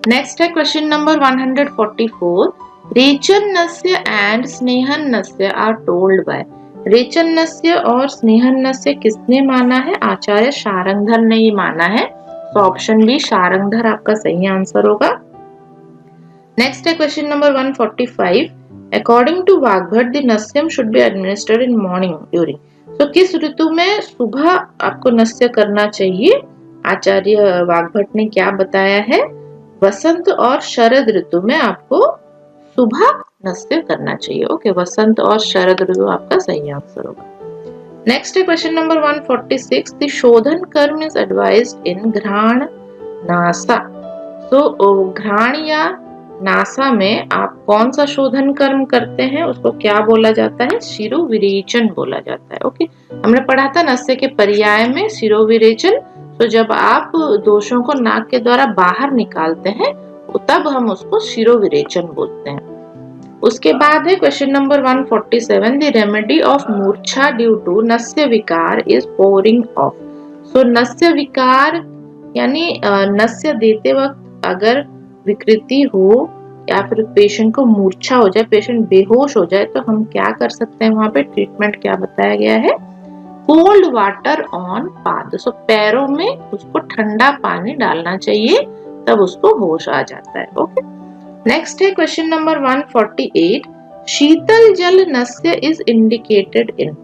नेक्स्ट है क्वेश्चन नंबर 144। रेचन्नस्य एंड स्नेहन्नस्य आर टोल्ड बाय। रेचन्नस्य और स्नेहन्नस्य किसने माना है? आचार्य शारंगधर ने ही माना है। तो ऑप्शन बी शारंगधर आपका सही आंसर होगा। नेक्स्ट है question number 145। According to Vagbhata the नस्यम should be administered in morning during. तो किस ऋतु में सुबह आपको नस्य करना चाहिए? आचार्य वाग्भट ने क्या बताया है? वसंत और शरद ऋतु में आपको सुबह नस्य करना चाहिए, ओके। वसंत और शरद ऋतु आपका सही आंसर होगा। नेक्स्ट है क्वेश्चन नंबर 146। द शोधन कर्म इज एडवाइज्ड इन घ्राण नासा। तो घ्राण या नासा में आप कौन सा शोधन कर्म करते हैं, उसको क्या बोला जाता है? शिरोविरेचन बोला जाता है, ओके। हमने पढ़ा था नस्य के पर्याय में शिरोविरेचन। तो जब आप दोषों को नाक के द्वारा बाहर निकालते हैं तब हम उसको शिरोविरेचन बोलते हैं। उसके बाद है question number 147। The remedy of मूर्छा ड्यू टू नस्य विकार इज पोरिंग ऑफ। सो नस्य विकार यानी नस्य देते वक्त अगर विकृति हो या फिर पेशेंट को मूर्छा हो जाए, पेशेंट बेहोश हो जाए, तो हम क्या कर सकते हैं? वहां पे ट्रीटमेंट क्या बताया गया है? कोल्ड वाटर ऑन पाद। सो पैरों में उसको ठंडा पानी डालना चाहिए, तब उसको होश आ जाता है, ओके। नेक्स्ट है क्वेश्चन नंबर 148। शीतल जल नस्य इज इंडिकेटेड इन।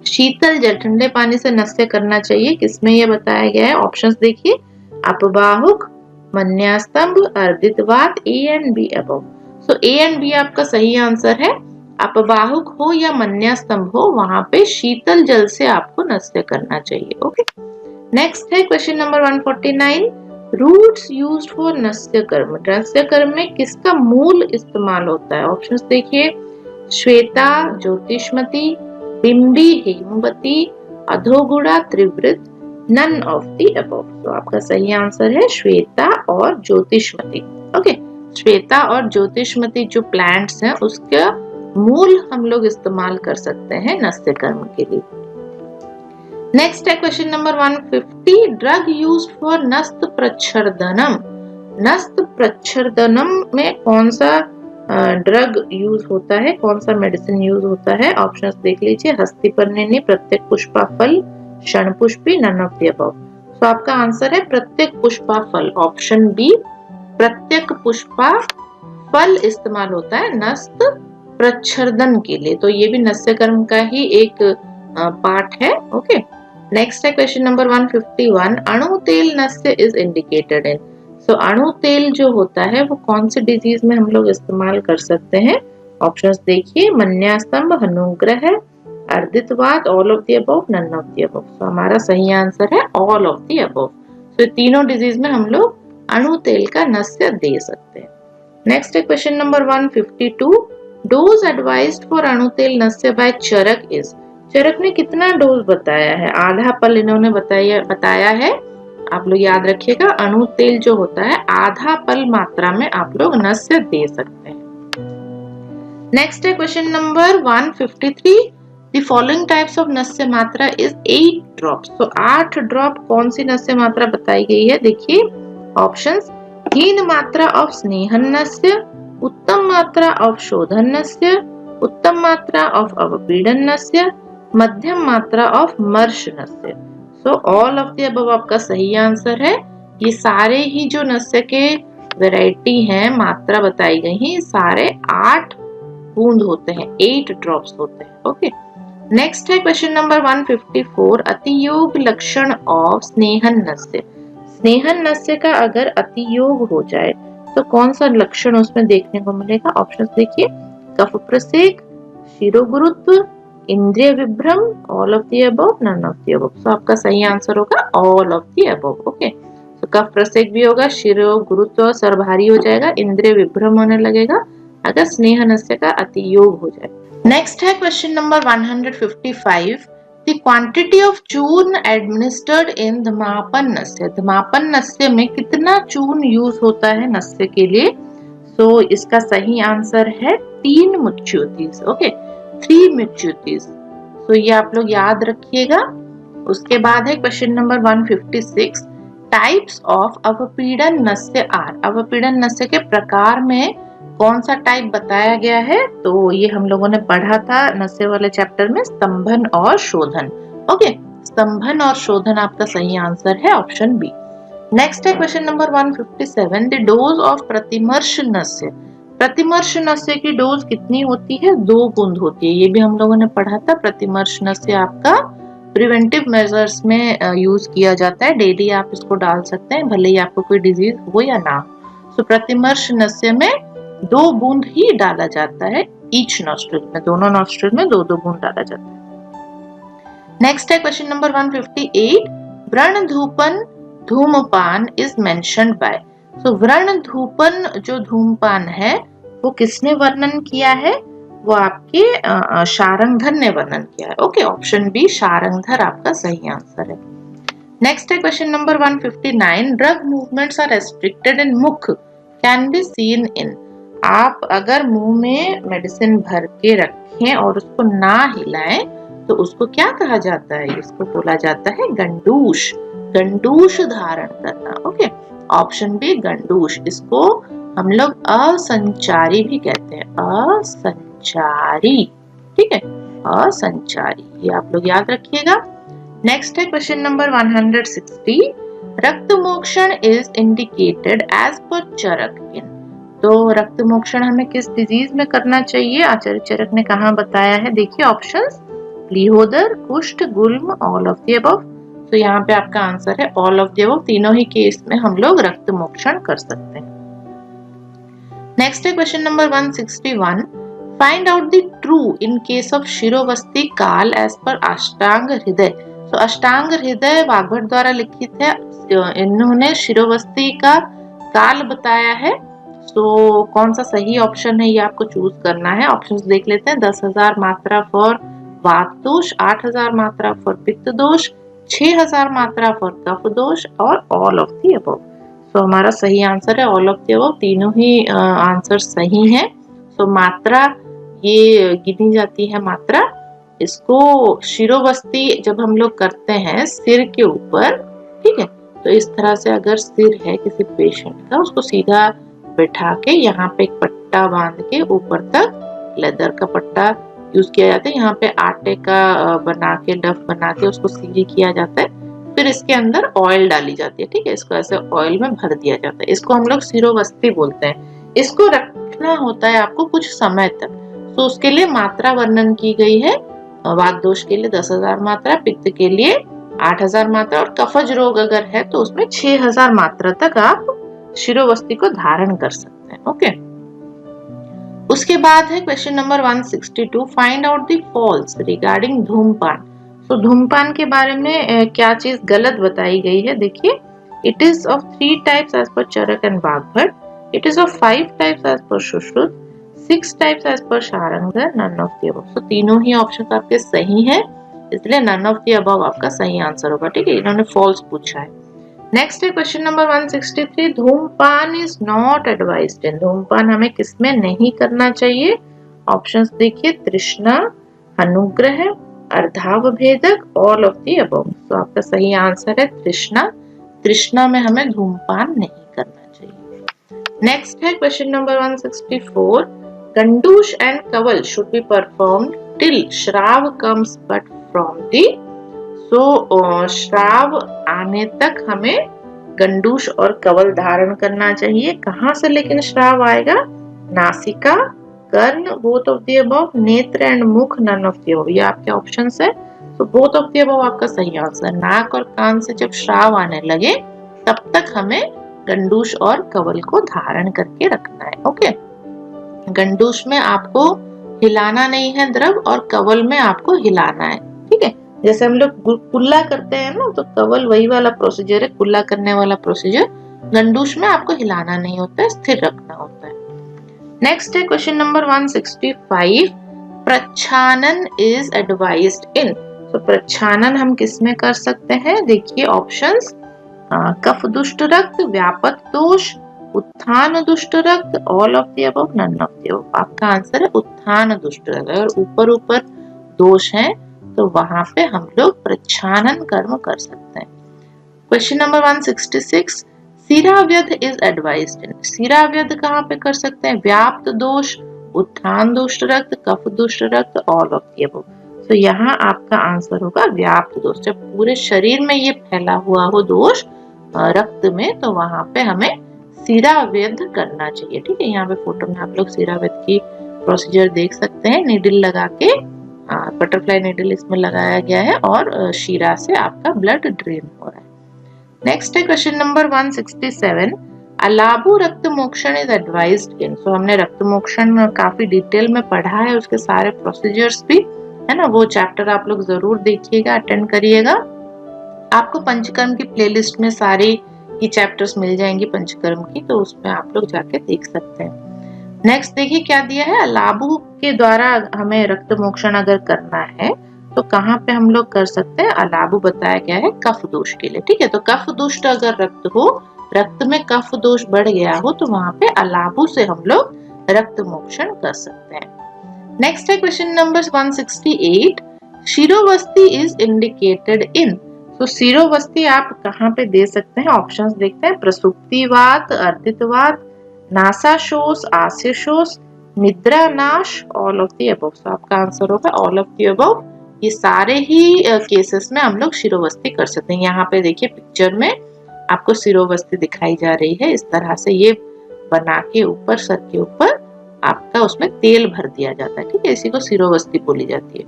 शीतल जल ठंडे पानी से नस्य करना चाहिए, किसमें ये बताया गया है? ऑप्शंस देखिए, अपवाहुक, मन्यास्तंभ, अर्दितवात, A and B above. So A and B आपका सही आंसर है। अपवाहुक हो या मन्यास्तंभ हो, वहां पे शीतल जल से आपको नस्य करना चाहिए। ओके, नेक्स्ट है question number 149, roots used for नस्य कर्म। नस्य कर्म में किसका मूल इस्तेमाल होता है? ऑप्शंस देखिए, श्वेता, ज्योतिष्मती, बिंबी, हेमवती, अधोगुणा, त्रिवृत, नन ऑफ द अबव। तो आपका सही आंसर है श्वेता और ज्योतिष्मती। ओके, श्वेता और ज्योतिष्मती जो प्लांट्स हैं उसका मूल हम लोग इस्तेमाल कर सकते हैं नस्य कर्म के लिए। नेक्स्ट है question number 150, drug used for नस्त प्रच्छर्दनम। नस्त प्रच्छर्दनम में कौन सा ड्रग यूज होता है, कौन सा मेडिसिन यूज होता है? ऑप्शंस देख लीजिए, हस्तिपर्णिनी, प्रत्येक पुष्पा फल, क्षण पुष्पी, नन ऑफ द अबव। तो आपका आंसर है प्रत्येक पुष्पा फल, ऑप्शन बी। प्रत्येक पुष्पा फल इस्तेमाल होता है नस्त प्रच्छर्दन के लिए, तो ये भी नस्य कर्म का ही एक पार्ट है। ओके, नेक्स्ट है क्वेश्चन नंबर 151, अणु तेल नस्य इज इंडिकेटेड इन। सो अणु तेल जो होता है वो कौन सी डिजीज में हम लोग इस्तेमाल कर सकते हैं? ऑप्शंस देखिए, मन्यास्तंभ, हनुग्रह, अर्दितवात, all of the above, none of the above. तो हमारा सही आंसर है ऑल ऑफ द अबव। तो तीनों डिजीज में हम लोग अणु तेल का नस्य दे सकते हैं। नेक्स्ट है question number 152, dose advised for अणु तेल नस्य बाय चरक इज। चरक ने कितना डोज बताया है? आधा पल इन्होंने बताया है। आप लोग याद रखिएगा, अणु तेल जो होता है आधा पल मात्रा में आप लोग नस्य दे सकते हैं। नेक्स्ट है question number 153, the following types of नस्य मात्रा इज 8 ड्रॉप्स। तो 8 ड्रॉप कौन सी नस्य मात्रा बताई गई है? देखिए ऑप्शंस, हीन मात्रा ऑफ स्नेहन नस्य, उत्तम मात्रा ऑफ शोधन नस्य, उत्तम मात्रा ऑफ अवपीड़न नस्य, मध्यम मात्रा ऑफ मर्श नस्य। So all of the above आपका सही आंसर है। ये सारे ही जो नस्य के वैरायटी हैं, मात्रा बताई गई है, सारे 8 बूंद होते हैं, 8 ड्रॉप्स होते हैं। ओके, नेक्स्ट है क्वेश्चन नंबर 154, अतियोग लक्षण ऑफ स्नेहन नस्य। स्नेहन नस्य का अगर अतियोग हो जाए तो कौन सा लक्षण उसमें देखने को मिलेगा? ऑप्शंस देखिए, कफ प्रसेक, शिरोगुरुत्व, इंद्रिय विभ्रम, all of the above, none of the above. तो आपका सही आंसर होगा all of the above. Okay, तो कफ प्रसेक भी होगा, शिरोगुरुत्व सर भारी हो जाएगा, इंद्रिय विभ्रम होने लगेगा अगर स्नेह नस्य का अतियोग हो जाए। नेक्स्ट है question number 155, the quantity of चूर्ण एडमिनिस्टर्ड इन धमापन नस्य। धमापन नस्य में कितना चूर्ण यूज होता है नस्य के लिए? तो इसका सही आंसर है 3 मुच्युतीस। ओके, 3 मुच्युतीस। तो ये आप लोग याद रखिएगा। उसके बाद है क्वेश्चन नंबर 156, टाइप्स ऑफ अवपीड़न नस्य आर। अवपीड़न नस्य के प्रकार में कौन सा टाइप बताया गया है? तो ये हम लोगों ने पढ़ा था नस्य वाले चैप्टर में, स्तंभन और शोधन। ओके, स्तंभन और शोधन आपका सही आंसर है, ऑप्शन बी। नेक्स्ट है question number 157, the dose of प्रतिमर्श नस्य। प्रतिमर्श नस्य की डोज कितनी होती है? 2 बूंद होती है। ये भी हम लोगों ने पढ़ा था। प्रतिमर्श नस्य आपका प्रिवेंटिव मेजर्स में यूज किया जाता है, डेली आप इसको डाल सकते हैं भले ही आपको कोई डिजीज हो या ना। तो प्रतिमर्श नस्य में 2 बूंद ही डाला जाता है, ईच नॉस्ट्रिल में, दोनों नॉस्ट्रिल में 2-2 बूंद डाला जाता है। नेक्स्ट है क्वेश्चन नंबर 158, व्रण धूपन धूमपान इज मेंशन्ड बाय। तो व्रण धूपन जो धूमपान है वो किसने वर्णन किया है? वो आपके शारंगधर ने वर्णन किया है। ओके, ऑप्शन बी शारंगधर आपका सही आंसर है। नेक्स्ट है question number 159, drug movements are restricted in मुख कैन बी सीन इन। आप अगर मुंह में मेडिसिन भर के रखें और उसको ना हिलाएं तो उसको क्या कहा जाता है? इसको बोला जाता है गंडूश। गंडूश धारण करना। ओके, ऑप्शन बी गंडूश। इसको हम लोग असंचारी भी कहते हैं, असंचारी। ठीक है, असंचारी, ये आप लोग याद रखिएगा। नेक्स्ट है क्वेश्चन नंबर 160, रक्त mokshana is indicated as per चरक इन। तो रक्त मोक्षण हमें किस डिजीज में करना चाहिए? आचार्य चरक ने कहाँ बताया है? देखिए ऑप्शंस, प्लीहोदर, कुष्ठ, गुल्म, ऑल ऑफ द अबव। तो यहाँ पे आपका आंसर है ऑल ऑफ द अबव। तीनों ही केस में हम लोग रक्त मोक्षण कर सकते हैं। नेक्स्ट है question number 161, find out the true in case of शिरोवस्ती काल एज पर अष्टांग हृदय। तो अष्टांग हृदय वाग्भट द्वारा लिखित है। इन्होंने शिरोवस्ती का काल बताया है। तो कौन सा सही ऑप्शन है ये आपको चूज करना है। ऑप्शंस देख लेते हैं। 10,000 मात्रा फॉर वात दोष, 8,000 मात्रा फॉर पित्त दोष, 6,000 मात्रा फॉर कफ दोष और ऑल ऑफ द अबव। तो हमारा सही आंसर है ऑल ऑफ द अबव। तीनों ही आंसर सही हैं। तो मात्रा ये गिनी जाती है मात्रा। इसको शिरोवस्ती जब हम लोग करते हैं सिर के ऊपर, ठीक है, तो इस तरह से अगर सिर है किसी पेशेंट का, उसको सीधा बैठा के यहाँ पे एक पट्टा बांध के ऊपर तक लेदर का पट्टा यूज किया जाता है। यहाँ पे आटे का बना के डफ बना के उसको सील किया जाता है। फिर इसके अंदर ऑयल डाली जाती है, ठीक है, इसको ऐसे ऑयल में भर दिया जाता है। इसको हम लोग शिरोवस्ती बोलते हैं। इसको रखना होता है आपको कुछ समय तक। तो उसके लिए मात्रा वर्णन की गई है। वात दोष के लिए 10,000 मात्रा, पित्त के लिए 8,000 मात्रा और कफज रोग अगर है तो उसमें 6,000 मात्रा तक आप शिरोवस्ती को धारण कर सकते हैं। ओके, उसके बाद है question number 162, find out the false regarding धूमपान। तो धूमपान के बारे में क्या चीज गलत बताई गई है। देखिए, it is of 3 types as per Charak and Vagbhata, it is of 5 types as per Sushruta, 6 types as per Sharangdhar, none of the above. तो तीनों ही ऑप्शन आपके सही हैं, इसलिए नन ऑफ द अबव आपका सही आंसर होगा। ठीक है, इन्होंने फॉल्स पूछा है। नेक्स्ट है क्वेश्चन नंबर 163, धूमपान इज नॉट एडवाइज्ड इन। धूमपान हमें किसमें नहीं करना चाहिए। ऑप्शंस देखिए, तृष्णा, अनुग्रह, अर्धावभेदक, ऑल ऑफ द अबव। तो आपका सही आंसर है तृष्णा। तृष्णा में हमें धूमपान नहीं करना चाहिए। नेक्स्ट है क्वेश्चन नंबर 164, गंडूश एंड कवल शुड बी परफॉर्म्ड टिल श्राव comes but from the. So श्राव आने तक हमें गंडूश और कवल धारण करना चाहिए। कहां से लेकिन श्राव आएगा, नासिका, कर्ण, बोथ ऑफ द अबव, नेत्र एंड मुख, नन ऑफ द अबव। ये आपके ऑप्शंस है। तो बोथ ऑफ द अबव आपका सही आंसर। नाक और कान से जब श्राव आने लगे तब तक हमें गंडूश और कवल को धारण करके रखना है। ओके, गंडूश में आपको हिलाना नहीं है द्रव और कवल में आपको हिलाना है। ठीक है, जैसे हम लोग कुल्ला करते हैं ना, तो कवल वही वाला प्रोसीजर है, कुल्ला करने वाला प्रोसीजर। गंडूश में आपको हिलाना नहीं होता है, स्थिर रखना होता है। नेक्स्ट है क्वेश्चन नंबर 165, प्रच्छानन इज एडवाइज्ड इन। तो प्रच्छानन हम किस में कर सकते हैं। देखिए ऑप्शंस, कफ दुष्ट रक्त, व्यापक दोष, उत्थान दुष्ट रक्त, all of the above, none of the above. आपका आंसर है उत्थान दुष्ट रक्त। अगर ऊपर ऊपर दोष है तो वहां पे हम लोग प्रच्छानन कर्म कर सकते हैं। क्वेश्चन नंबर 166, सिराव्यध इज एडवाइज्ड इन। सिराव्यध कहाँ पे कर सकते हैं। व्याप्त दोष, उत्थान दुष्ट रक्त, कफ दुष्ट रक्त, ऑल ऑफ द अबव। तो यहाँ आपका आंसर होगा व्याप्त दोष। जब पूरे शरीर में ये फैला हुआ हो दोष रक्त में, तो वहां पे हमें सिराव्यध करना चाहिए। ठीक है, यहाँ पे फोटो में आप लोग सिराव्यध की प्रोसीजर देख सकते हैं। नीडल लगा के, बटरफ्लाई नीडल इसमें लगाया गया है और शीरा से आपका ब्लड ड्रेन हो रहा है। नेक्स्ट है क्वेश्चन नंबर 167, अलाबु रक्त मोक्षण इज एडवाइज्ड इन। सो हमने रक्त मोक्षण काफी डिटेल में पढ़ा है, उसके सारे प्रोसीजर्स भी है ना, वो चैप्टर आप लोग जरूर देखिएगा, अटेंड करिएगा। आपको पंचकर्म की प्लेलिस्ट में सारी ये चैप्टर्स मिल जाएंगी पंचकर्म की, तो उसमें आप लोग जाके देख सकते हैं। नेक्स्ट देखिए क्या दिया है, अलाबु के द्वारा हमें रक्त मोक्षण अगर करना है तो कहाँ पे हम लोग कर सकते हैं। अलाबु बताया गया है कफ दोष के लिए। ठीक है, तो कफ दुष्ट अगर रक्त हो, रक्त में कफ दोष बढ़ गया हो, तो वहां पे अलाबु से हम लोग रक्त मोक्षण कर सकते हैं। नेक्स्ट है क्वेश्चन नंबर 168, शिरोवस्ती इज इंडिकेटेड इन। तो शिरोवस्ती आप कहाँ पे दे सकते हैं। ऑप्शंस देखते हैं, प्रसुप्तिवात, अर्दितवात, नासाशोष, आस्यशोष, निद्रा नाश, ऑल ऑफ द अबव। तो आपका आंसर होगा ऑल ऑफ द अबव। ये सारे ही केसेस में हम लोग शिरोवस्ती कर सकते हैं। यहाँ पे देखिए पिक्चर में आपको शिरोवस्ती दिखाई जा रही है। इस तरह से ये बना के ऊपर सर के ऊपर आपका उसमें तेल भर दिया जाता है। ठीक है, इसी को शिरोवस्ती बोली जाती है।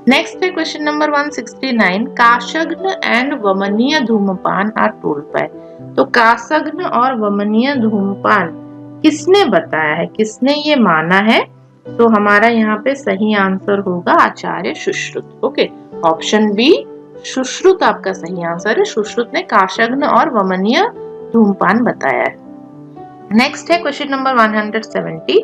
नेक्स्ट है क्वेश्चन नंबर 169, काशग्न एंड वमनीय धूमपान आर टोल्ड बाय। तो काशग्न और वमनीय धूमपान किसने बताया है, किसने ये माना है? तो हमारा यहाँ पे सही आंसर होगा आचार्य Sushruta. Okay, option B Sushruta आपका सही आंसर है। सुश्रुत ने काशग्न और वमनीय धूमपान बताया है। नेक्स्ट है question number 170,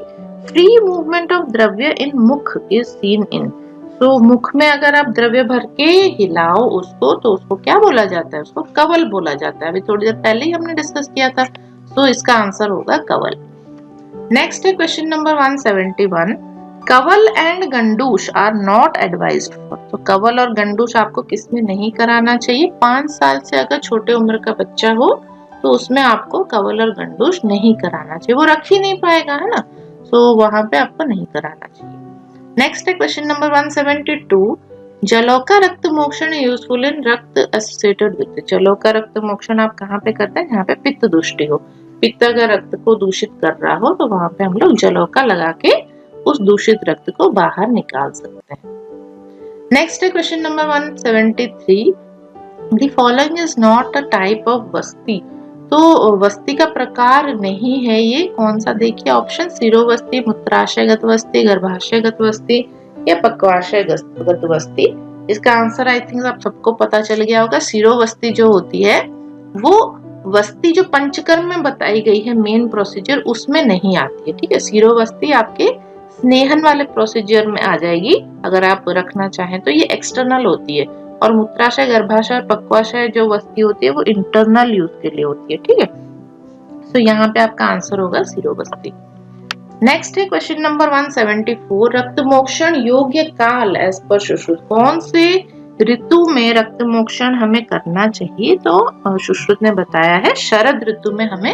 free movement of द्रव्य इन मुख इज सीन इन। तो मुख में अगर आप द्रव्य भर के हिलाओ उसको तो उसको क्या बोला जाता है? उसको कवल बोला जाता है। अभी थोड़ी देर पहले ही हमने डिस्कस किया था, तो इसका आंसर होगा कवल। नेक्स्ट है question number 171, kavala and gandusha are not advised for. तो कवल और गंडूश आपको किसमें नहीं कराना चाहिए? 5 साल से अगर छोटे उम्र का बच्चा हो तो उसमें आपको कवल और गंडूश नहीं कराना चाहिए, वो रख ही नहीं पाएगा, है ना, तो वहां पे आपको नहीं कराना चाहिए। नेक्स्ट है क्वेश्चन नंबर 172, जलों का रक्त मोक्षण यूजफुल इन रक्त एसोसिएटेड विद। जलों का रक्त मोक्षण आप कहाँ पे करते हैं? जहाँ पे पित्त दूषित हो, पित्त अगर रक्त को दूषित कर रहा हो तो वहां पे हम लोग जलों का लगा के उस दूषित रक्त को बाहर निकाल सकते हैं। नेक्स्ट है question number 173, the following is not a type of वस्ती। तो वस्ती का प्रकार नहीं है ये, कौन सा? देखिए ऑप्शन, सिरोवस्ती, मूत्राशयगत वस्ती, गर्भाशयगत वस्ती या पक्वाशयगत वस्ती। इसका आंसर आई थिंक आप सबको पता चल गया होगा। सिरोवस्ती जो होती है वो वस्ती जो पंचकर्म में बताई गई है मेन प्रोसीजर उसमें नहीं आती है, ठीक है। सिरोवस्ती आपके स्नेहन वाले प्रोसीजर में आ जाएगी अगर आप रखना चाहें तो, ये एक्सटर्नल होती है। और मूत्राशय, गर्भाशय और पक्वाशय जो वस्ती होती है वो इंटरनल यूज के लिए होती है, ठीक है। तो यहाँ पे आपका आंसर होगा सिरोवस्ती। नेक्स्ट है क्वेश्चन नंबर 174, रक्त मोक्षण योग्य काल एज पर सुश्रुत। कौन से ऋतु में रक्त मोक्षण हमें करना चाहिए? तो सुश्रुत ने बताया है शरद ऋतु में हमें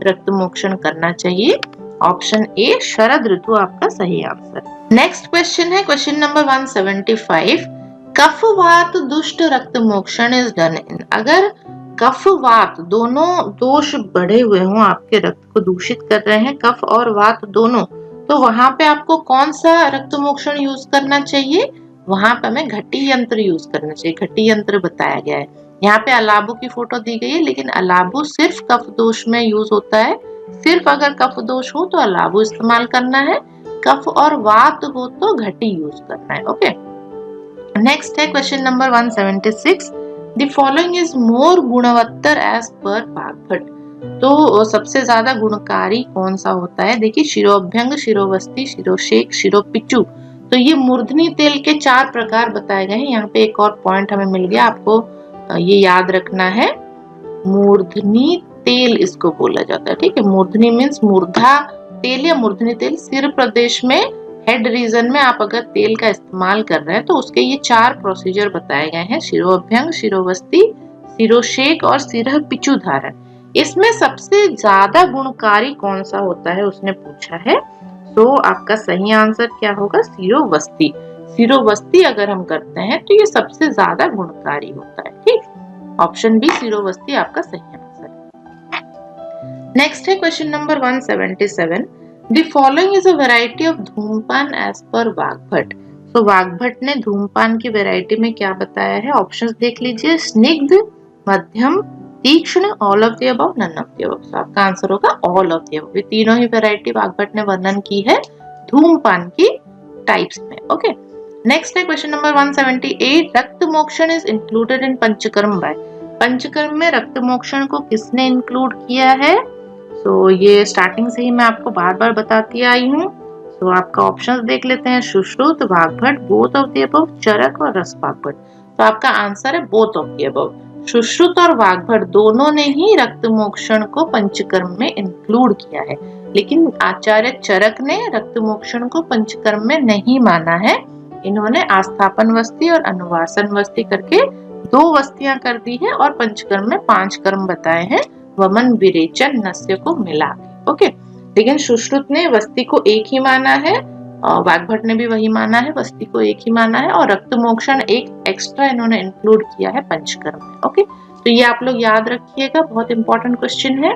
रक्त मोक्षण करना चाहिए। ऑप्शन ए शरद ऋतु आपका सही आंसर। नेक्स्ट क्वेश्चन है क्वेश्चन नंबर 175, कफ वात दुष्ट रक्त मोक्षण इज डन इन। अगर कफ वात दोनों दोष बढ़े हुए हों, आपके रक्त को दूषित कर रहे हैं कफ और वात दोनों, तो वहां पे आपको कौन सा रक्त मोक्षण यूज करना चाहिए? वहां पे हमें घटी यंत्र यूज करना चाहिए। घटी यंत्र बताया गया है। यहाँ पे अलाबू की फोटो दी गई है, लेकिन अलाबू सिर्फ कफ दोष में यूज होता है। सिर्फ अगर कफ दोष हो तो अलाबू इस्तेमाल करना है, कफ और वात हो तो घटी यूज करना है। ओके, नेक्स्ट है question number 176, the following is more gunavattara as per Vagbhata. तो सबसे ज्यादा गुणकारी कौन सा होता है? देखिए शिरोभ्यंग, शिरोवस्ती, शिरोशेक, शिरोपिचु। तो ये मूर्धनी तेल के 4 प्रकार बताए गए हैं। यहाँ पे एक और पॉइंट हमें मिल गया, आपको ये याद रखना है, मूर्धनी तेल इसको बोला जाता है, ठीक है। मूर्धनी मीन्स मूर्धा तेल या मूर्धनी तेल। सिर प्रदेश में हेड रीजन में आप अगर तेल का इस्तेमाल कर रहे हैं तो उसके ये 4 प्रोसीजर बताए गए हैं, शिरोअभ्यंग, शिरोवस्ती, शिरोशेक और सिरह पिचु धारण। इसमें सबसे ज्यादा गुणकारी कौन सा होता है उसने पूछा है, तो आपका सही आंसर क्या होगा? सिरोवस्ती। सिरोवस्ती अगर हम करते हैं तो ये सबसे ज्यादा गुणकारी होता है, ठीक। ऑप्शन बी सिरोवस्ती आपका सही आंसर है। नेक्स्ट है question number 177, The following is a variety of धूमपान as per Vagbhata. तो वाग्भट ने धूमपान की वैरायटी में क्या बताया है? ऑप्शंस देख लीजिए, स्निग्ध, मध्यम, तीक्ष्ण, all of the above, none of the above. तो आपका आंसर होगा ऑल ऑफ द अबव। ये तीनों ही वैरायटी वाग्भट ने वर्णन की है धूमपान की टाइप्स में। ओके, नेक्स्ट है question number 178, rakta mokshana is included in panchakarma by. Panchakarma में रक्त मोक्षण को किसने इंक्लूड किया है? तो ये स्टार्टिंग से ही मैं आपको बार बार बताती आई हूँ। तो आपका ऑप्शंस देख लेते हैं, Sushruta, Vagbhata, both of the above, Charaka और रस वाग्भट। तो आपका आंसर है both of the above. Sushruta और वाग्भट दोनों ने ही रक्त मोक्षण को पंचकर्म में इंक्लूड किया है, लेकिन आचार्य चरक ने रक्त मोक्षण को पंचकर्म में नहीं माना है। इन्होंने आस्थापन वस्ती और अनुवासन वस्ती करके 2 वस्तियां कर दी है और पंचकर्म में 5 कर्म बताए हैं, वमन, विरेचन, नस्य को मिला के। ओके, लेकिन सुश्रुत ने वस्ती को एक ही माना है, वाग्भट ने भी वही माना है, वस्ती को एक ही माना है, और रक्त मोक्षण एक एक्स्ट्रा इन्होंने इंक्लूड किया है पंचकर्म में। ओके, तो ये आप लोग याद रखिएगा, बहुत इंपॉर्टेंट क्वेश्चन है।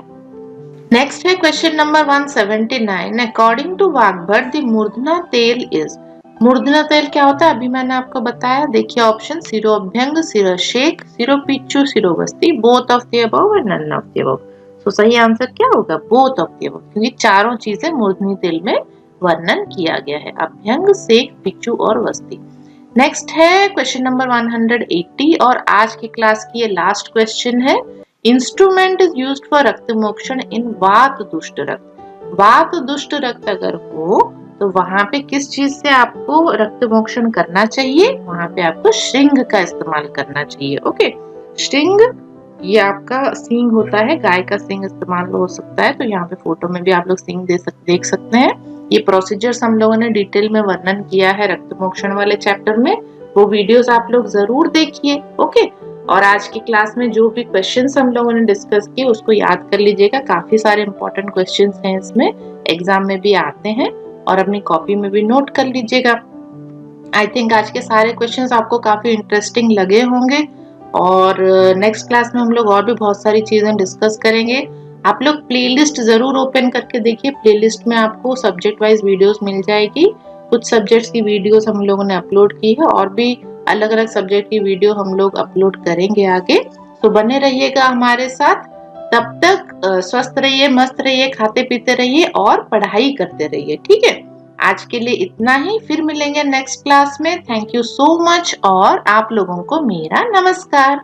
नेक्स्ट है question number 179, according to Vagbhata the murdhna tel is. मूर्धन्य तैल क्या होता है अभी मैंने आपको बताया। देखिए ऑप्शन शिरोभ्यंग, शिरोशेक, शिरोपिच्चू, शिरोवस्ती, बोथ ऑफ द अबव और नन ऑफ द अबव। तो सही आंसर क्या होगा? बोथ ऑफ द अबव, क्योंकि चारों चीजें मूर्धन्य तेल में वर्णन किया गया है, अभ्यंग, सेक, पिच्चू और वस्ती। नेक्स्ट है क्वेश्चन नंबर 180 और आज की क्लास की ये लास्ट क्वेश्चन है। इंस्ट्रूमेंट इज यूज्ड फॉर रक्त मोक्षण इन वात दुष्ट रक्त। वात दुष्ट रक्त अगर हो तो वहां पे किस चीज से आपको रक्त मोक्षण करना चाहिए? वहां पे आपको श्रृंग का इस्तेमाल करना चाहिए। ओके, श्रृंग ये आपका सींग होता है, गाय का सींग इस्तेमाल हो सकता है। तो यहाँ पे फोटो में भी आप लोग सींग देख सकते हैं। ये प्रोसीजर्स हम लोगों ने डिटेल में वर्णन किया है रक्त मोक्षण वाले चैप्टर में, वो वीडियोस आप लोग जरूर देखिए। ओके, और आज की क्लास में जो भी क्वेश्चंस हम लोगों ने डिस्कस किए उसको याद कर लीजिएगा। काफी सारे इंपॉर्टेंट क्वेश्चंस हैं इसमें, एग्जाम में भी आते हैं, और अपनी कॉपी में भी नोट कर लीजिएगा। आई थिंक आज के सारे क्वेश्चंस आपको काफी इंटरेस्टिंग लगे होंगे, और नेक्स्ट क्लास में हम लोग और भी बहुत सारी चीजें डिस्कस करेंगे। आप लोग प्लेलिस्ट जरूर ओपन करके देखिए, प्लेलिस्ट में आपको सब्जेक्ट वाइज वीडियोस मिल जाएगी। कुछ सब्जेक्ट्स की वीडियोस हम लोगों ने अपलोड की है, और भी अलग अलग सब्जेक्ट की वीडियो हम लोग अपलोड करेंगे आगे। तो बने रहिएगा हमारे साथ। तब तक स्वस्थ रहिए, मस्त रहिए, खाते पीते रहिए और पढ़ाई करते रहिए। ठीक है, आज के लिए इतना ही, फिर मिलेंगे नेक्स्ट क्लास में। थैंक यू सो मच और आप लोगों को मेरा नमस्कार।